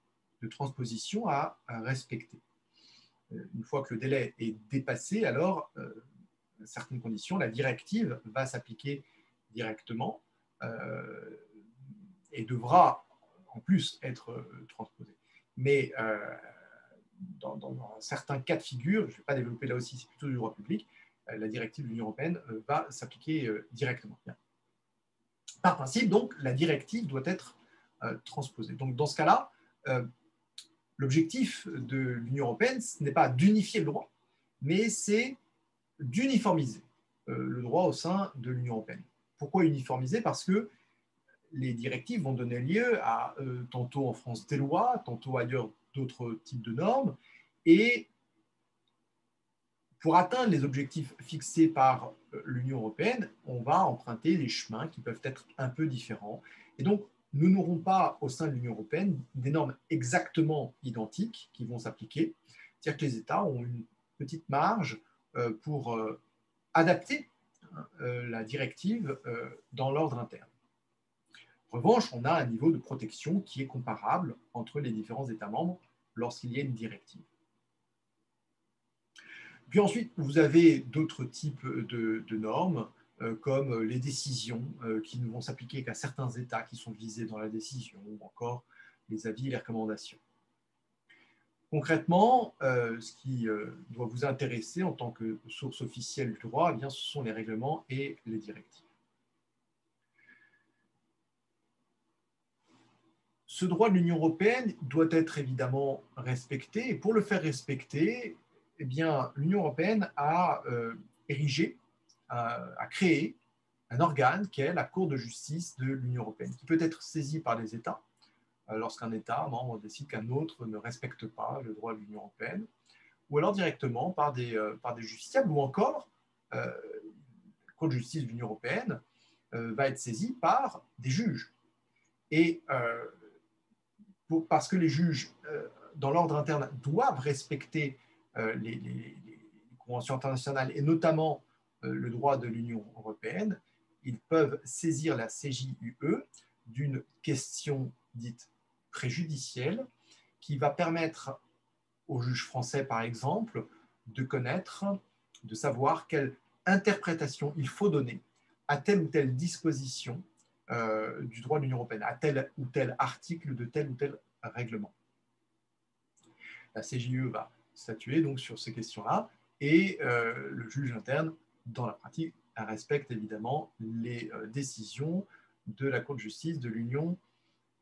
de transposition à respecter. Une fois que le délai est dépassé, alors, à certaines conditions, la directive va s'appliquer directement et devra en plus être transposée. Mais dans certains cas de figure, je ne vais pas développer là aussi, c'est plutôt du droit public, la directive de l'Union européenne va s'appliquer directement. Bien. Par principe, donc, la directive doit être transposée. Donc, dans ce cas-là, l'objectif de l'Union européenne, ce n'est pas d'unifier le droit, mais c'est d'uniformiser le droit au sein de l'Union européenne. Pourquoi uniformiser? Parce que les directives vont donner lieu à, tantôt en France, des lois, tantôt ailleurs d'autres types de normes, et pour atteindre les objectifs fixés par l'Union européenne, on va emprunter des chemins qui peuvent être un peu différents. Et donc, nous n'aurons pas au sein de l'Union européenne des normes exactement identiques qui vont s'appliquer. C'est-à-dire que les États ont une petite marge pour adapter la directive dans l'ordre interne. En revanche, on a un niveau de protection qui est comparable entre les différents États membres lorsqu'il y a une directive. Puis ensuite, vous avez d'autres types de normes, comme les décisions qui ne vont s'appliquer qu'à certains États qui sont visés dans la décision, ou encore les avis et les recommandations. Concrètement, ce qui doit vous intéresser en tant que source officielle du droit, eh bien, ce sont les règlements et les directives. Ce droit de l'Union européenne doit être évidemment respecté, et pour le faire respecter, eh bien, l'Union européenne a érigé, a créé un organe qui est la Cour de justice de l'Union européenne, qui peut être saisi par les États lorsqu'un État membre décide qu'un autre ne respecte pas le droit de l'Union européenne, ou alors directement par des justiciables, ou encore la Cour de justice de l'Union européenne va être saisie par des juges. Et parce que les juges, dans l'ordre interne, doivent respecter les conventions internationales et notamment le droit de l'Union européenne, ils peuvent saisir la CJUE d'une question dite préjudicielle qui va permettre aux juges français, par exemple, de connaître, de savoir quelle interprétation il faut donner à telle ou telle disposition du droit de l'Union européenne, à tel ou tel article de tel ou tel règlement. La CJUE va statuer donc sur ces questions-là et le juge interne, dans la pratique, respecte évidemment les décisions de la Cour de justice de l'Union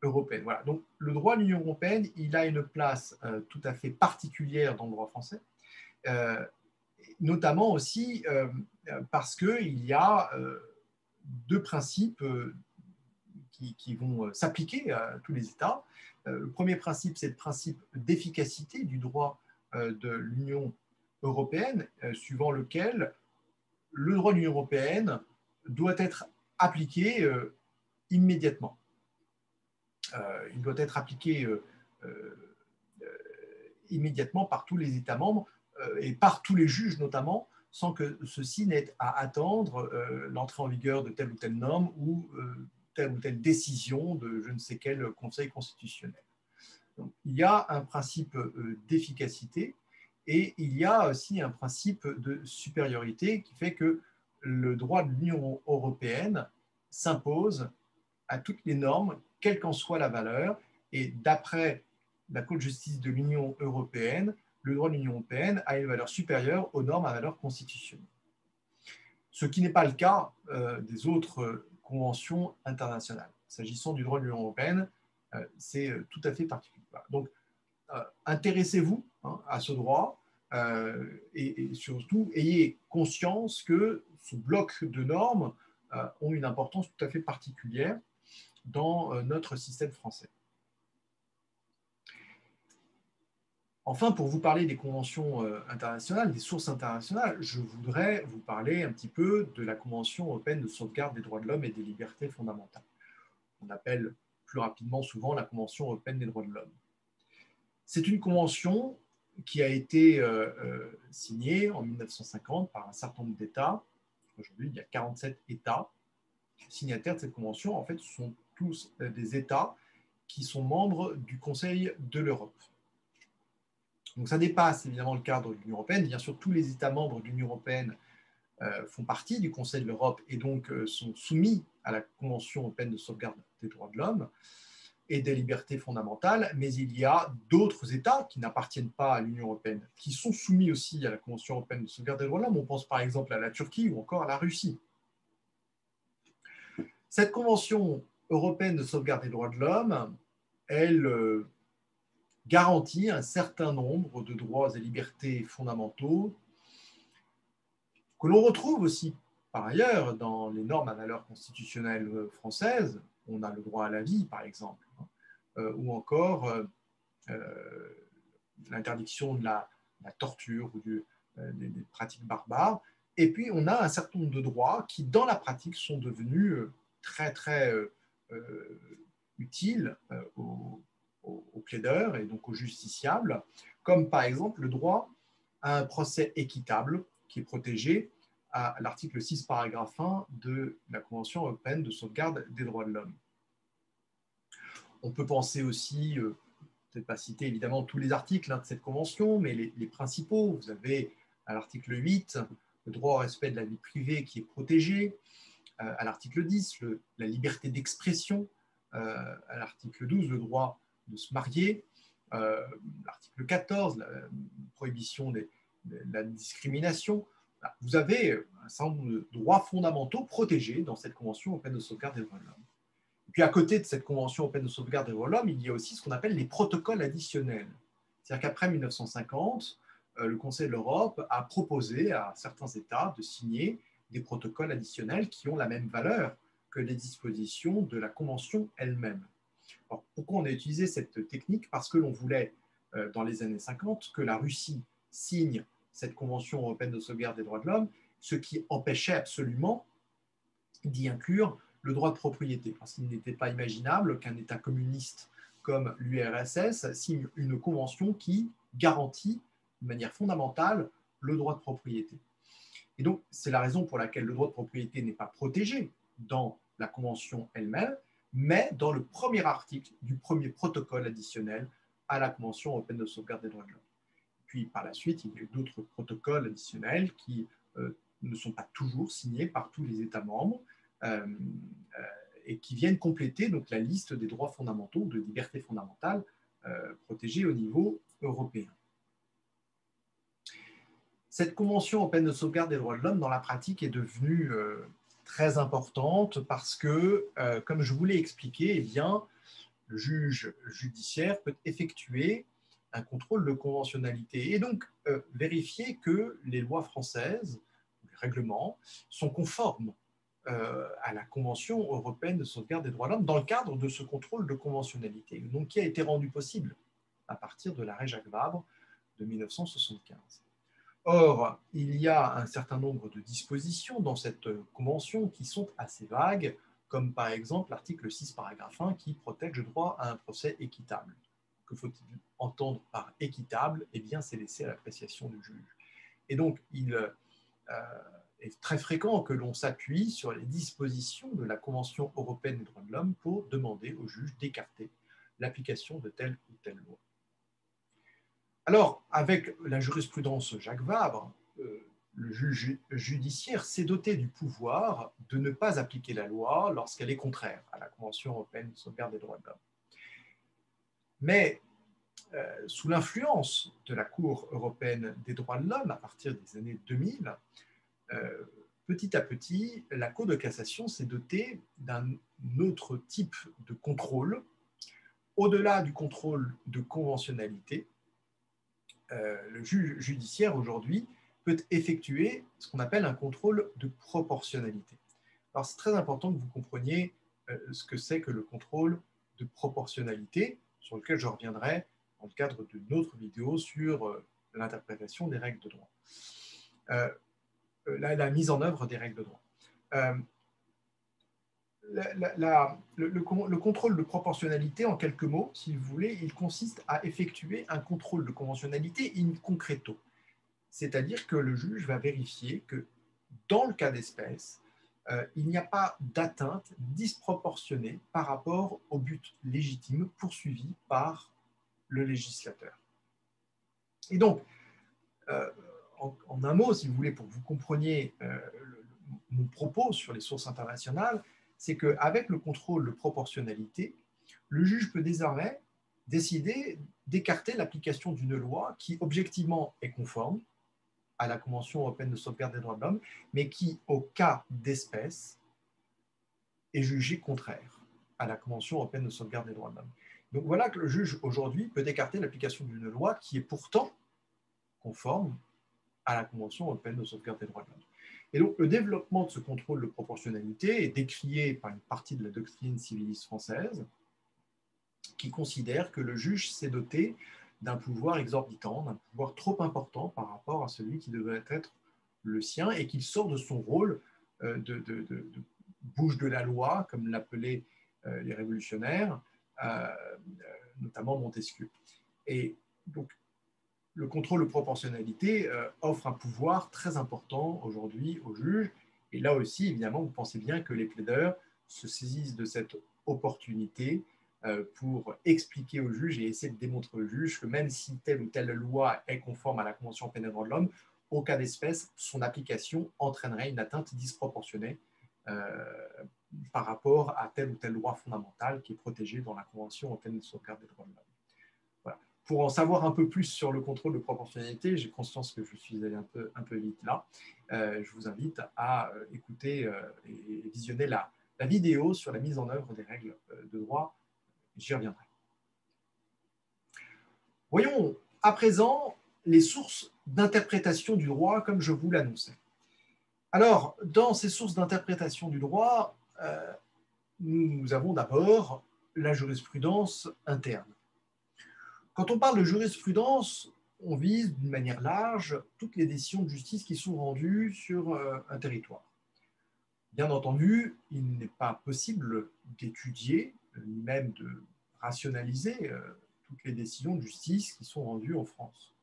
européenne. Voilà. Donc le droit de l'Union européenne, il a une place tout à fait particulière dans le droit français, notamment aussi parce qu'il y a deux principes qui vont s'appliquer à tous les États. Le premier principe, c'est le principe d'efficacité du droit de l'Union européenne, suivant lequel le droit de l'Union européenne doit être appliqué immédiatement. Il doit être appliqué immédiatement par tous les États membres et par tous les juges notamment, sans que ceux-ci n'aient à attendre l'entrée en vigueur de telle ou telle norme ou telle décision de je ne sais quel conseil constitutionnel. Donc, il y a un principe d'efficacité et il y a aussi un principe de supériorité qui fait que le droit de l'Union européenne s'impose à toutes les normes, quelle qu'en soit la valeur. Et d'après la Cour de justice de l'Union européenne, le droit de l'Union européenne a une valeur supérieure aux normes à valeur constitutionnelle. Ce qui n'est pas le cas des autres conventions internationales. S'agissant du droit de l'Union européenne, c'est tout à fait particulier. Donc, intéressez-vous à ce droit et surtout, ayez conscience que ce bloc de normes ont une importance tout à fait particulière dans notre système français. Enfin, pour vous parler des conventions internationales, des sources internationales, je voudrais vous parler un petit peu de la Convention européenne de sauvegarde des droits de l'homme et des libertés fondamentales. On appelle plus rapidement souvent la Convention européenne des droits de l'homme. C'est une convention qui a été signée en 1950 par un certain nombre d'États. Aujourd'hui, il y a 47 États signataires de cette convention. En fait, ce sont tous des États qui sont membres du Conseil de l'Europe. Donc ça dépasse évidemment le cadre de l'Union européenne. Bien sûr, tous les États membres de l'Union européenne font partie du Conseil de l'Europe et donc sont soumis à la Convention européenne de sauvegarde des droits de l'homme et des libertés fondamentales, mais il y a d'autres États qui n'appartiennent pas à l'Union européenne, qui sont soumis aussi à la Convention européenne de sauvegarde des droits de l'homme. On pense par exemple à la Turquie ou encore à la Russie. Cette Convention européenne de sauvegarde des droits de l'homme, elle garantit un certain nombre de droits et libertés fondamentaux que l'on retrouve aussi par ailleurs dans les normes à valeur constitutionnelle françaises. On a le droit à la vie, par exemple, ou encore l'interdiction de la torture ou des pratiques barbares. Et puis, on a un certain nombre de droits qui, dans la pratique, sont devenus très, très utiles aux plaideurs et donc aux justiciables, comme par exemple le droit à un procès équitable qui est protégé à l'article 6, paragraphe 1 de la Convention européenne de sauvegarde des droits de l'homme. On peut penser aussi, peut-être pas citer évidemment tous les articles de cette convention, mais les principaux. Vous avez à l'article 8 le droit au respect de la vie privée qui est protégé, à l'article 10 la liberté d'expression, à l'article 12 le droit de se marier, l'article 14 la prohibition de la discrimination. Vous avez un certain nombre de droits fondamentaux protégés dans cette convention européenne de sauvegarde des droits de l'homme. Et puis à côté de cette convention européenne de sauvegarde des droits de l'homme, il y a aussi ce qu'on appelle les protocoles additionnels. C'est-à-dire qu'après 1950, le Conseil de l'Europe a proposé à certains États de signer des protocoles additionnels qui ont la même valeur que les dispositions de la convention elle-même. Alors, pourquoi on a utilisé cette technique? Parce que l'on voulait, dans les années 50, que la Russie signe cette convention européenne de sauvegarde des droits de l'homme, ce qui empêchait absolument d'y inclure le droit de propriété, parce qu'il n'était pas imaginable qu'un État communiste comme l'URSS signe une convention qui garantit de manière fondamentale le droit de propriété. Et donc, c'est la raison pour laquelle le droit de propriété n'est pas protégé dans la convention elle-même, mais dans le premier article du premier protocole additionnel à la Convention européenne de sauvegarde des droits de l'homme. Puis, par la suite, il y a eu d'autres protocoles additionnels qui ne sont pas toujours signés par tous les États membres et qui viennent compléter donc, la liste des droits fondamentaux, de libertés fondamentales protégées au niveau européen. Cette Convention européenne de sauvegarde des droits de l'homme, dans la pratique, est devenue très importante parce que, comme je vous l'ai expliqué, eh bien, le juge judiciaire peut effectuer un contrôle de conventionnalité et donc vérifier que les lois françaises, les règlements, sont conformes à la Convention européenne de sauvegarde des droits de l'homme dans le cadre de ce contrôle de conventionnalité, donc qui a été rendu possible à partir de l'arrêt Jacques Vabre de 1975. Or, il y a un certain nombre de dispositions dans cette convention qui sont assez vagues, comme par exemple l'article 6, paragraphe 1, qui protège le droit à un procès équitable. Que faut-il entendre par équitable? Eh bien, c'est laissé à l'appréciation du juge. Et donc, il est très fréquent que l'on s'appuie sur les dispositions de la Convention européenne des droits de l'homme pour demander au juge d'écarter l'application de telle ou telle loi. Alors, avec la jurisprudence Jacques Vabre, le juge judiciaire s'est doté du pouvoir de ne pas appliquer la loi lorsqu'elle est contraire à la Convention européenne de sauvegarde des droits de l'homme. Mais sous l'influence de la Cour européenne des droits de l'homme, à partir des années 2000, petit à petit, la Cour de cassation s'est dotée d'un autre type de contrôle, au-delà du contrôle de conventionnalité. Le juge judiciaire aujourd'hui peut effectuer ce qu'on appelle un contrôle de proportionnalité. Alors c'est très important que vous compreniez ce que c'est que le contrôle de proportionnalité, sur lequel je reviendrai dans le cadre d'une autre vidéo sur l'interprétation des règles de droit. La mise en œuvre des règles de droit. Le contrôle de proportionnalité, en quelques mots, si vous voulez, il consiste à effectuer un contrôle de conventionnalité in concreto. C'est-à-dire que le juge va vérifier que, dans le cas d'espèce, il n'y a pas d'atteinte disproportionnée par rapport au but légitime poursuivi par le législateur. Et donc, en un mot, si vous voulez, pour que vous compreniez mon propos sur les sources internationales, c'est qu'avec le contrôle de proportionnalité, le juge peut désormais décider d'écarter l'application d'une loi qui, objectivement, est conforme à la Convention européenne de sauvegarde des droits de l'homme, mais qui, au cas d'espèce, est jugée contraire à la Convention européenne de sauvegarde des droits de l'homme. Donc voilà que le juge, aujourd'hui, peut écarter l'application d'une loi qui est pourtant conforme à la Convention européenne de sauvegarde des droits de l'homme. Et donc, le développement de ce contrôle de proportionnalité est décrié par une partie de la doctrine civiliste française qui considère que le juge s'est doté d'un pouvoir exorbitant, d'un pouvoir trop important par rapport à celui qui devrait être le sien et qu'il sort de son rôle de bouche de la loi, comme l'appelaient les révolutionnaires, notamment Montesquieu. Et donc, le contrôle de proportionnalité offre un pouvoir très important aujourd'hui aux juges. Et là aussi, évidemment, vous pensez bien que les plaideurs se saisissent de cette opportunité pour expliquer aux juges et essayer de démontrer aux juges que même si telle ou telle loi est conforme à la Convention européenne des droits de l'homme, au cas d'espèce, son application entraînerait une atteinte disproportionnée par rapport à telle ou telle loi fondamentale qui est protégée dans la Convention européenne de sauvegarde des droits de l'homme. Voilà. Pour en savoir un peu plus sur le contrôle de proportionnalité, j'ai conscience que je suis allé un peu vite là. Je vous invite à écouter et visionner la vidéo sur la mise en œuvre des règles de droit. J'y reviendrai. Voyons à présent les sources d'interprétation du droit comme je vous l'annonçais. Alors, dans ces sources d'interprétation du droit, nous avons d'abord la jurisprudence interne. Quand on parle de jurisprudence, on vise d'une manière large toutes les décisions de justice qui sont rendues sur un territoire. Bien entendu, il n'est pas possible d'étudier, ni même de rationaliser toutes les décisions de justice qui sont rendues en France.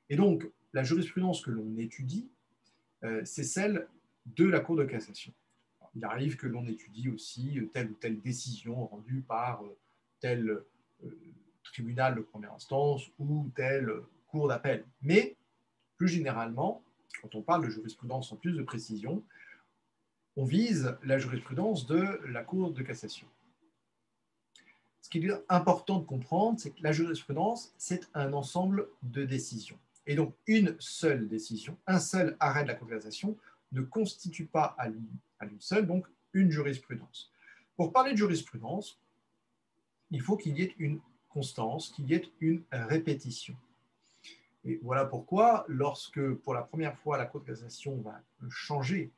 Et donc, la jurisprudence que l'on étudie, c'est celle de la Cour de cassation. Il arrive que l'on étudie aussi telle ou telle décision rendue par tel tribunal de première instance ou telle cour d'appel. Mais, plus généralement, quand on parle de jurisprudence en plus de précision, on vise la jurisprudence de la Cour de cassation. Ce qui est important de comprendre, c'est que la jurisprudence, c'est un ensemble de décisions. Et donc, une seule décision, un seul arrêt de la Cour de cassation ne constitue pas à lui seul, donc, une jurisprudence. Pour parler de jurisprudence, il faut qu'il y ait une constance, qu'il y ait une répétition. Et voilà pourquoi, lorsque, pour la première fois, la Cour de cassation va changer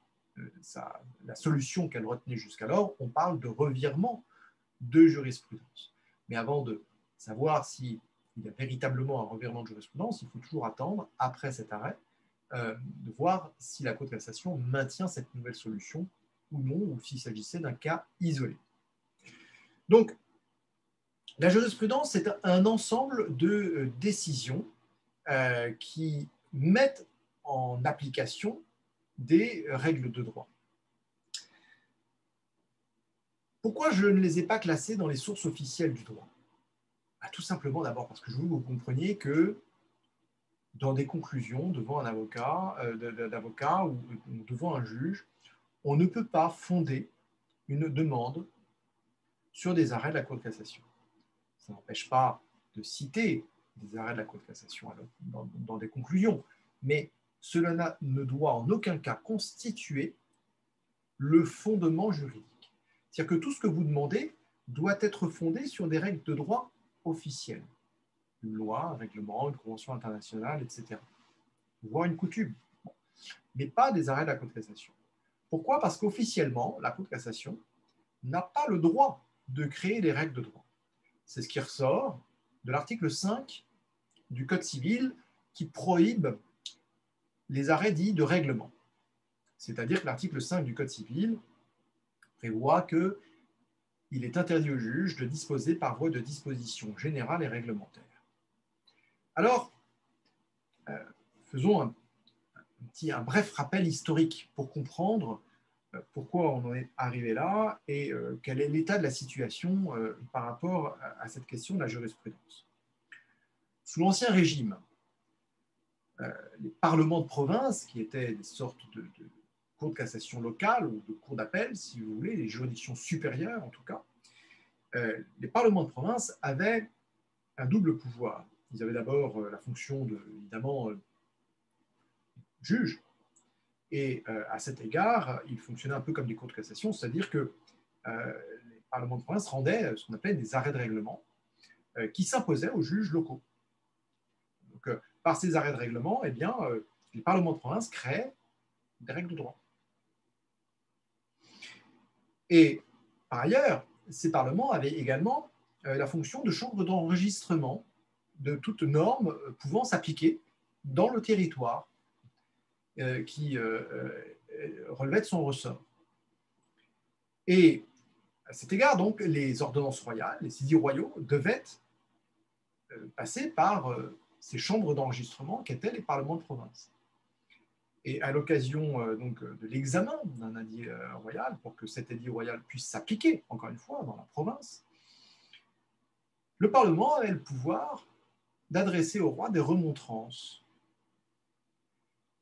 la solution qu'elle retenait jusqu'alors, on parle de revirement de jurisprudence. Mais avant de savoir s'il y a véritablement un revirement de jurisprudence, il faut toujours attendre, après cet arrêt, de voir si la Cour de cassation maintient cette nouvelle solution ou non, ou s'il s'agissait d'un cas isolé. Donc, la jurisprudence, c'est un ensemble de décisions qui mettent en application des règles de droit. Pourquoi je ne les ai pas classées dans les sources officielles du droit? Tout simplement d'abord parce que je veux que vous compreniez que dans des conclusions devant un avocat, ou devant un juge, on ne peut pas fonder une demande sur des arrêts de la Cour de cassation. Ça n'empêche pas de citer des arrêts de la Cour de cassation dans des conclusions, mais cela ne doit en aucun cas constituer le fondement juridique. C'est-à-dire que tout ce que vous demandez doit être fondé sur des règles de droit officielles. Une loi, un règlement, une convention internationale, etc. Voire une coutume. Mais pas des arrêts de la Cour de cassation. Pourquoi? Parce qu'officiellement, la Cour de cassation n'a pas le droit de créer des règles de droit. C'est ce qui ressort de l'article 5 du Code civil qui prohibe les arrêts dits de règlement. C'est-à-dire que l'article 5 du Code civil prévoit qu'il est interdit au juge de disposer par voie de disposition générale et réglementaire. Alors, faisons un bref rappel historique pour comprendre pourquoi on en est arrivé là et quel est l'état de la situation par rapport à cette question de la jurisprudence. Sous l'Ancien Régime, les parlements de province, qui étaient des sortes de cours de cassation locales ou de cours d'appel, si vous voulez, les juridictions supérieures en tout cas, les parlements de province avaient un double pouvoir. Ils avaient d'abord la fonction de, évidemment, juge, et à cet égard, ils fonctionnaient un peu comme des cours de cassation, c'est-à-dire que les parlements de province rendaient ce qu'on appelait des arrêts de règlement qui s'imposaient aux juges locaux. Donc, par ces arrêts de règlement, eh bien, les parlements de province créaient des règles de droit. Et par ailleurs, ces parlements avaient également la fonction de chambre d'enregistrement de toute norme pouvant s'appliquer dans le territoire qui relevait de son ressort. Et à cet égard, donc, les ordonnances royales, les édits royaux, devaient passer par ces chambres d'enregistrement qu'étaient les parlements de province. Et à l'occasion donc de l'examen d'un édit royal, pour que cet édit royal puisse s'appliquer, encore une fois, dans la province, le Parlement avait le pouvoir d'adresser au roi des remontrances.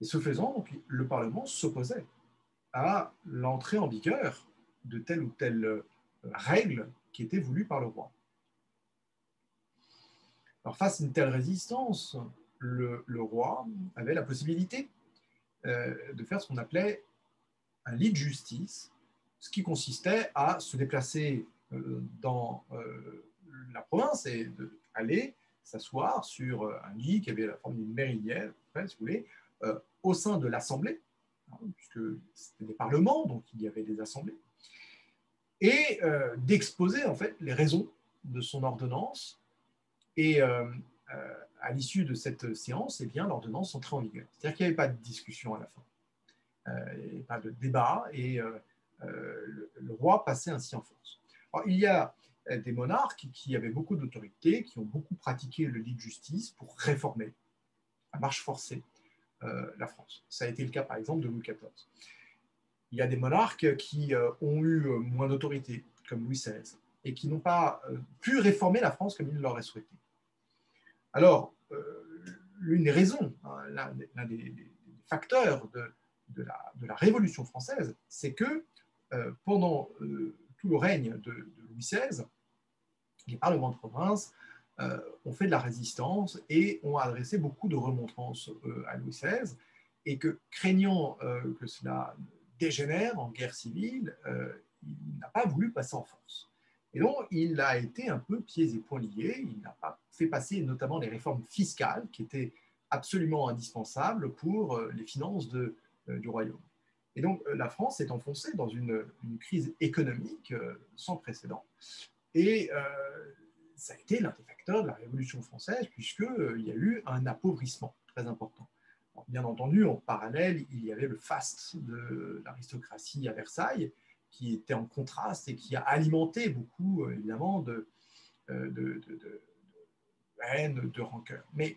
Et ce faisant, donc, le Parlement s'opposait à l'entrée en vigueur de telle ou telle règle qui était voulue par le roi. Alors, face à une telle résistance, le roi avait la possibilité de faire ce qu'on appelait un lit de justice, ce qui consistait à se déplacer dans la province et d'aller s'asseoir sur un lit qui avait la forme d'une méridienne, si vous voulez, au sein de l'Assemblée, hein, puisque c'était des parlements, donc il y avait des assemblées, et d'exposer en fait les raisons de son ordonnance. Et à l'issue de cette séance, eh bien, l'ordonnance entrait en vigueur. C'est-à-dire qu'il n'y avait pas de discussion à la fin, il n'y avait pas de débat, et le roi passait ainsi en force. Alors, il y a des monarques qui avaient beaucoup d'autorité, qui ont beaucoup pratiqué le lit de justice pour réformer à marche forcée la France. Ça a été le cas, par exemple, de Louis XIV. Il y a des monarques qui ont eu moins d'autorité, comme Louis XVI, et qui n'ont pas pu réformer la France comme il l'aurait souhaité. Alors, l'une des raisons, hein, l'un des facteurs de la Révolution française, c'est que pendant tout le règne de Louis XVI, les parlements de province ont fait de la résistance et ont adressé beaucoup de remontrances à Louis XVI, et que, craignant que cela dégénère en guerre civile, il n'a pas voulu passer en force. Et donc, il a été un peu pieds et poings liés. Il n'a pas fait passer notamment les réformes fiscales qui étaient absolument indispensables pour les finances du royaume. Et donc, la France s'est enfoncée dans une crise économique sans précédent. Et ça a été l'un des facteurs de la Révolution française, puisqu'il y a eu un appauvrissement très important. Alors, bien entendu, en parallèle, il y avait le faste de l'aristocratie à Versailles, qui était en contraste et qui a alimenté beaucoup, évidemment, de haine, de rancœur. Mais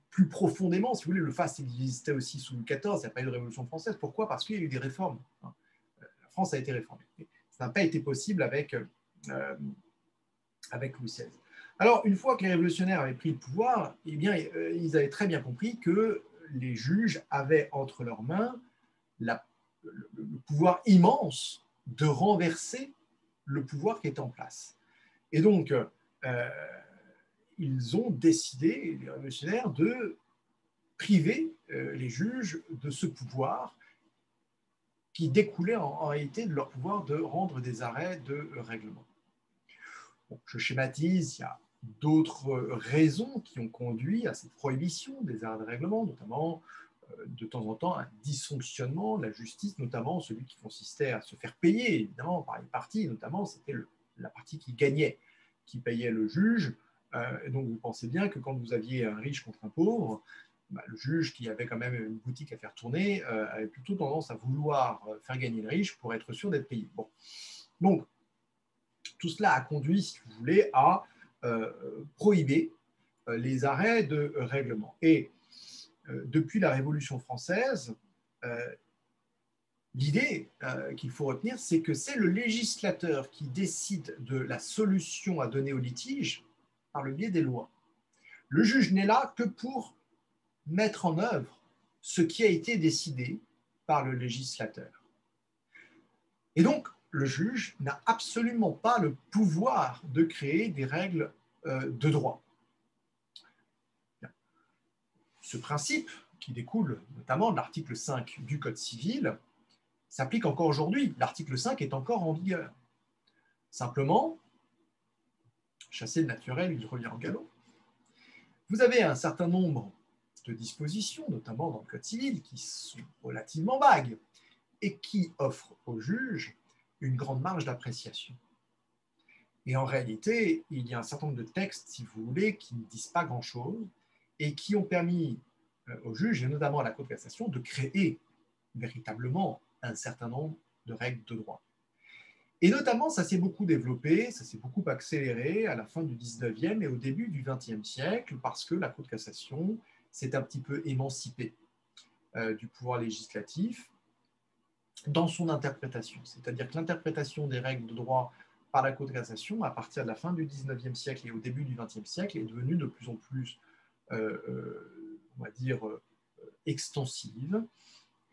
plus profondément, si vous voulez, le faste existait aussi sous Louis XIV, il n'y a pas eu de Révolution française. Pourquoi? Parce qu'il y a eu des réformes. La France a été réformée. Ça n'a pas été possible avec avec Louis XVI. Alors, une fois que les révolutionnaires avaient pris le pouvoir, eh bien, ils avaient très bien compris que les juges avaient entre leurs mains le pouvoir immense de renverser le pouvoir qui était en place. Et donc, ils ont décidé, les révolutionnaires, de priver les juges de ce pouvoir qui découlait en réalité de leur pouvoir de rendre des arrêts de règlement. Bon, je schématise, il y a d'autres raisons qui ont conduit à cette prohibition des arrêts de règlement, notamment de temps en temps un dysfonctionnement de la justice, notamment celui qui consistait à se faire payer, évidemment, par les partis, notamment c'était la partie qui gagnait, qui payait le juge. Et donc vous pensez bien que quand vous aviez un riche contre un pauvre, bah, le juge qui avait quand même une boutique à faire tourner avait plutôt tendance à vouloir faire gagner le riche pour être sûr d'être payé. Bon. Donc, tout cela a conduit, si vous voulez, à prohiber les arrêts de règlement. Et depuis la Révolution française, l'idée qu'il faut retenir, c'est que c'est le législateur qui décide de la solution à donner au litige par le biais des lois. Le juge n'est là que pour mettre en œuvre ce qui a été décidé par le législateur. Et donc, le juge n'a absolument pas le pouvoir de créer des règles de droit. Ce principe, qui découle notamment de l'article 5 du Code civil, s'applique encore aujourd'hui. L'article 5 est encore en vigueur. Simplement, chasser le naturel, il revient en galop. Vous avez un certain nombre de dispositions, notamment dans le Code civil, qui sont relativement vagues et qui offrent au juge une grande marge d'appréciation. Et en réalité, il y a un certain nombre de textes, si vous voulez, qui ne disent pas grand-chose et qui ont permis aux juges, et notamment à la Cour de cassation, de créer véritablement un certain nombre de règles de droit. Et notamment, ça s'est beaucoup développé, ça s'est beaucoup accéléré à la fin du 19e et au début du 20e siècle, parce que la Cour de cassation s'est un petit peu émancipée du pouvoir législatif dans son interprétation. C'est-à-dire que l'interprétation des règles de droit par la Cour de cassation, à partir de la fin du 19e siècle et au début du 20e siècle, est devenue de plus en plus, on va dire, extensive.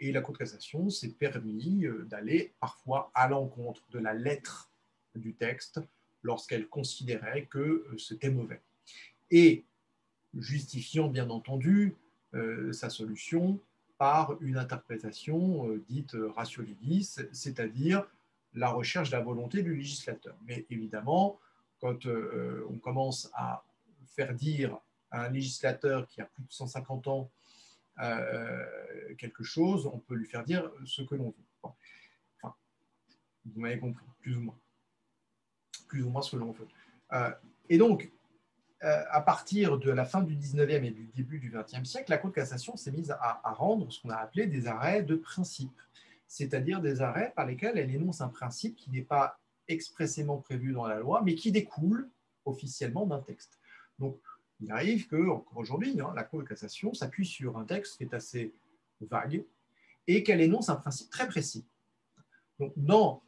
Et la Cour de cassation s'est permis d'aller parfois à l'encontre de la lettre du texte lorsqu'elle considérait que c'était mauvais. Et justifiant bien entendu sa solution par une interprétation dite ratio legis, c'est-à-dire la recherche de la volonté du législateur. Mais évidemment, quand on commence à faire dire à un législateur qui a plus de 150 ans quelque chose, on peut lui faire dire ce que l'on veut. Bon. Enfin, vous m'avez compris, plus ou moins ce que l'on veut. Et donc, à partir de la fin du 19e et du début du 20e siècle, la Cour de cassation s'est mise à rendre ce qu'on a appelé des arrêts de principe, c'est-à-dire des arrêts par lesquels elle énonce un principe qui n'est pas expressément prévu dans la loi, mais qui découle officiellement d'un texte. Donc, il arrive qu'encore aujourd'hui, la Cour de cassation s'appuie sur un texte qui est assez vague et qu'elle énonce un principe très précis. Donc, dans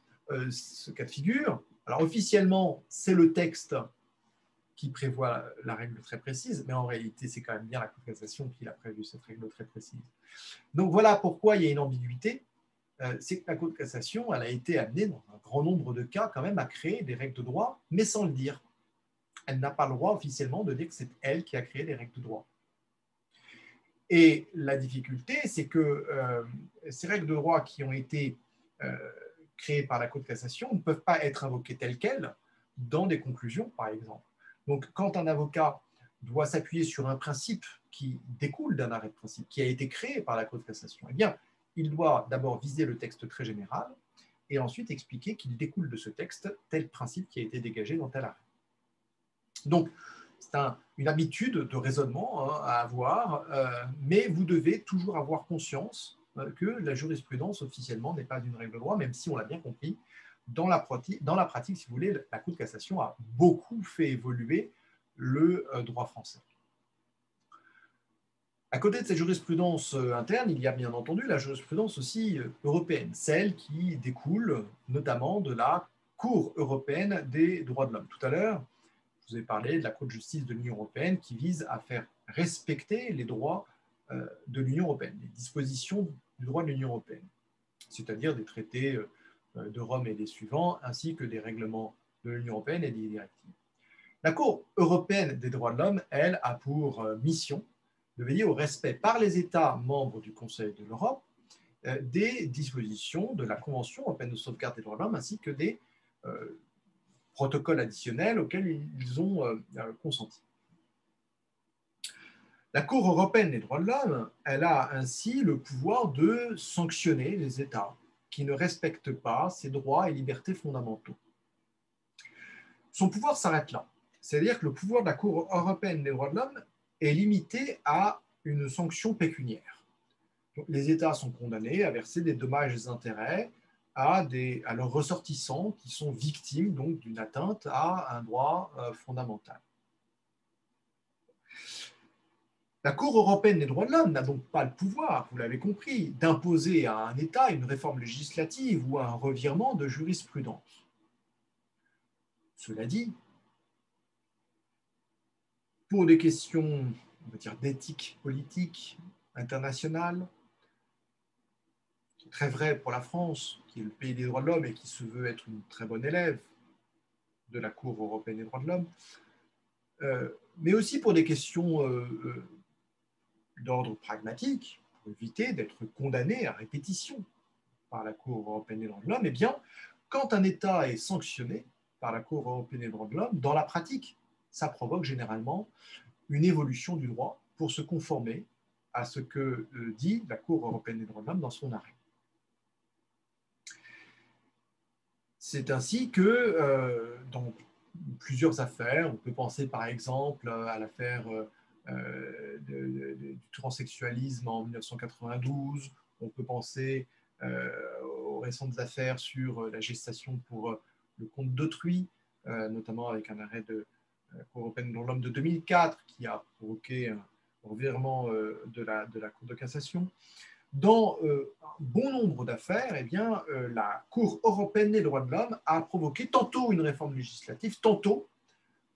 ce cas de figure, alors officiellement, c'est le texte qui prévoit la règle très précise, mais en réalité, c'est quand même bien la Cour de cassation qui a prévu cette règle très précise. Donc voilà pourquoi il y a une ambiguïté, c'est que la Cour de cassation, elle a été amenée dans un grand nombre de cas quand même à créer des règles de droit, mais sans le dire. Elle n'a pas le droit officiellement de dire que c'est elle qui a créé les règles de droit. Et la difficulté, c'est que ces règles de droit qui ont été créées par la Cour de cassation ne peuvent pas être invoquées telles quelles dans des conclusions, par exemple. Donc, quand un avocat doit s'appuyer sur un principe qui découle d'un arrêt de principe, qui a été créé par la Cour de cassation, eh bien, il doit d'abord viser le texte très général et ensuite expliquer qu'il découle de ce texte tel principe qui a été dégagé dans tel arrêt. Donc, c'est une habitude de raisonnement à avoir, mais vous devez toujours avoir conscience que la jurisprudence officiellement n'est pas une règle de droit, même si on l'a bien compris. Dans la pratique, si vous voulez, la Cour de cassation a beaucoup fait évoluer le droit français. À côté de cette jurisprudence interne, il y a bien entendu la jurisprudence aussi européenne, celle qui découle notamment de la Cour européenne des droits de l'homme. Tout à l'heure, je vous ai parlé de la Cour de justice de l'Union européenne qui vise à faire respecter les droits de l'Union européenne, les dispositions du droit de l'Union européenne, c'est-à-dire des traités de Rome et des suivants, ainsi que des règlements de l'Union européenne et des directives. La Cour européenne des droits de l'homme, elle, a pour mission de veiller au respect par les États membres du Conseil de l'Europe des dispositions de la Convention européenne de sauvegarde des droits de l'homme, ainsi que des protocoles additionnels auxquels ils ont consenti. La Cour européenne des droits de l'homme, elle a ainsi le pouvoir de sanctionner les États qui ne respectent pas ces droits et libertés fondamentaux. Son pouvoir s'arrête là. C'est-à-dire que le pouvoir de la Cour européenne des droits de l'homme est limité à une sanction pécuniaire. Donc, les États sont condamnés à verser des dommages et intérêts à leurs ressortissants qui sont victimes donc d'une atteinte à un droit fondamental. La Cour européenne des droits de l'homme n'a donc pas le pouvoir, vous l'avez compris, d'imposer à un État une réforme législative ou un revirement de jurisprudence. Cela dit, pour des questions, on va dire, d'éthique politique internationale, très vrai pour la France, qui est le pays des droits de l'homme et qui se veut être une très bonne élève de la Cour européenne des droits de l'homme, mais aussi pour des questions d'ordre pragmatique, pour éviter d'être condamné à répétition par la Cour européenne des droits de l'homme, eh bien, quand un État est sanctionné par la Cour européenne des droits de l'homme, dans la pratique, ça provoque généralement une évolution du droit pour se conformer à ce que dit la Cour européenne des droits de l'homme dans son arrêt. C'est ainsi que dans plusieurs affaires, on peut penser par exemple à l'affaire du transsexualisme en 1992, on peut penser aux récentes affaires sur la gestation pour le compte d'autrui, notamment avec un arrêt de la Cour européenne des droits de l'homme de 2004 qui a provoqué un revirement de la Cour de cassation. Dans un bon nombre d'affaires, eh bien, la Cour européenne des droits de l'homme a provoqué tantôt une réforme législative, tantôt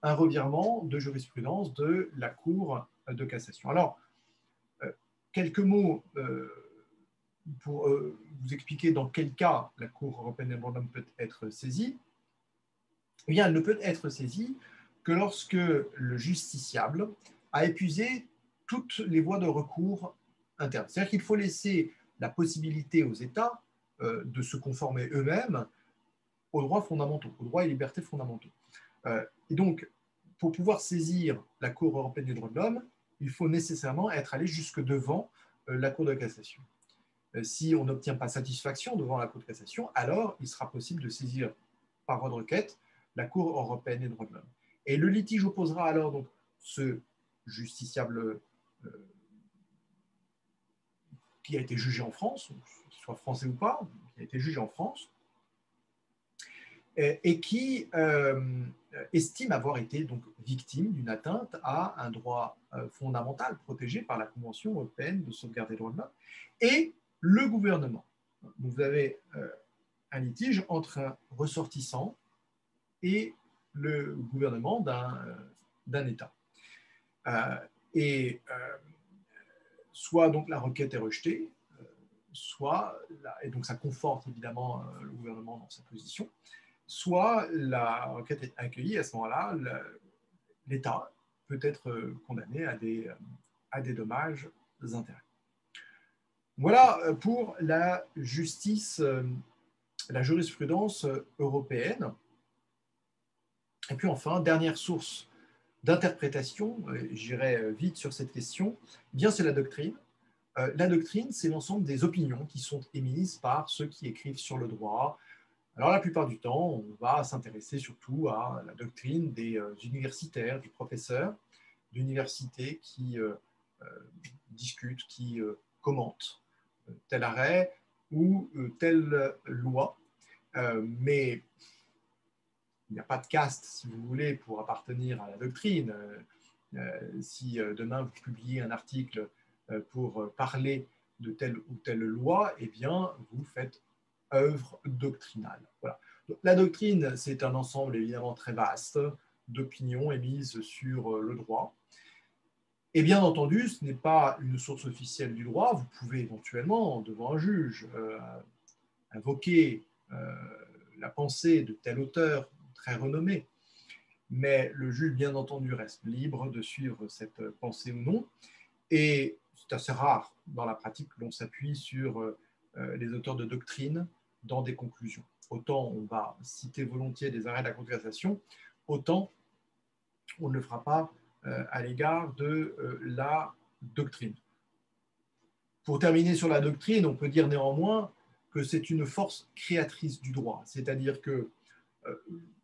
un revirement de jurisprudence de la Cour de cassation. Alors, quelques mots pour vous expliquer dans quel cas la Cour européenne des droits de l'homme peut être saisie. Eh bien, elle ne peut être saisie que lorsque le justiciable a épuisé toutes les voies de recours internes. C'est-à-dire qu'il faut laisser la possibilité aux États de se conformer eux-mêmes aux droits fondamentaux, aux droits et libertés fondamentaux. Et donc, pour pouvoir saisir la Cour européenne des droits de l'homme, il faut nécessairement être allé jusque devant la Cour de cassation. Si on n'obtient pas satisfaction devant la Cour de cassation, alors il sera possible de saisir par voie de requête la Cour européenne des droits de l'homme. Et le litige opposera alors donc ce justiciable qui a été jugé en France, qu'il soit français ou pas, qui a été jugé en France, et qui estime avoir été donc victime d'une atteinte à un droit fondamental protégé par la Convention européenne de sauvegarde des droits de l'homme, et le gouvernement. Donc vous avez un litige entre un ressortissant et le gouvernement d'un État. Soit donc la requête est rejetée, et donc ça conforte évidemment le gouvernement dans sa position, soit la requête est accueillie. À ce moment-là, l'État peut être condamné à des dommages intérêts. Voilà pour la justice, la jurisprudence européenne. Et puis enfin, dernière source d'interprétation, j'irai vite sur cette question, eh bien c'est la doctrine. La doctrine, c'est l'ensemble des opinions qui sont émises par ceux qui écrivent sur le droit. Alors la plupart du temps, on va s'intéresser surtout à la doctrine des universitaires, des professeurs d'université qui discutent, qui commentent tel arrêt ou telle loi. Mais il n'y a pas de caste, si vous voulez, pour appartenir à la doctrine. Si demain vous publiez un article pour parler de telle ou telle loi, eh bien, vous faites œuvre doctrinale. Voilà. Donc, la doctrine, c'est un ensemble évidemment très vaste d'opinions émises sur le droit. Et bien entendu, ce n'est pas une source officielle du droit. Vous pouvez éventuellement, devant un juge, invoquer la pensée de tel auteur très renommé, mais le juge, bien entendu, reste libre de suivre cette pensée ou non. Et c'est assez rare dans la pratique que l'on s'appuie sur les auteurs de doctrine dans des conclusions. Autant on va citer volontiers des arrêts de la Cour de cassation, autant on ne le fera pas à l'égard de la doctrine. Pour terminer sur la doctrine, on peut dire néanmoins que c'est une force créatrice du droit, c'est-à-dire que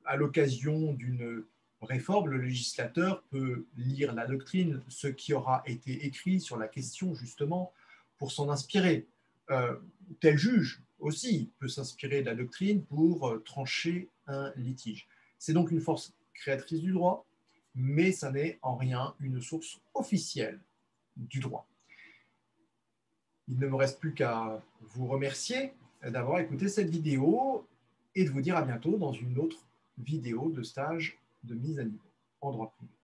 à l'occasion d'une réforme, le législateur peut lire la doctrine, ce qui aura été écrit sur la question justement pour s'en inspirer. Tel juge aussi peut s'inspirer de la doctrine pour trancher un litige. C'est donc une force créatrice du droit, mais ça n'est en rien une source officielle du droit. Il ne me reste plus qu'à vous remercier d'avoir écouté cette vidéo et de vous dire à bientôt dans une autre vidéo de stage de mise à niveau en droit privé.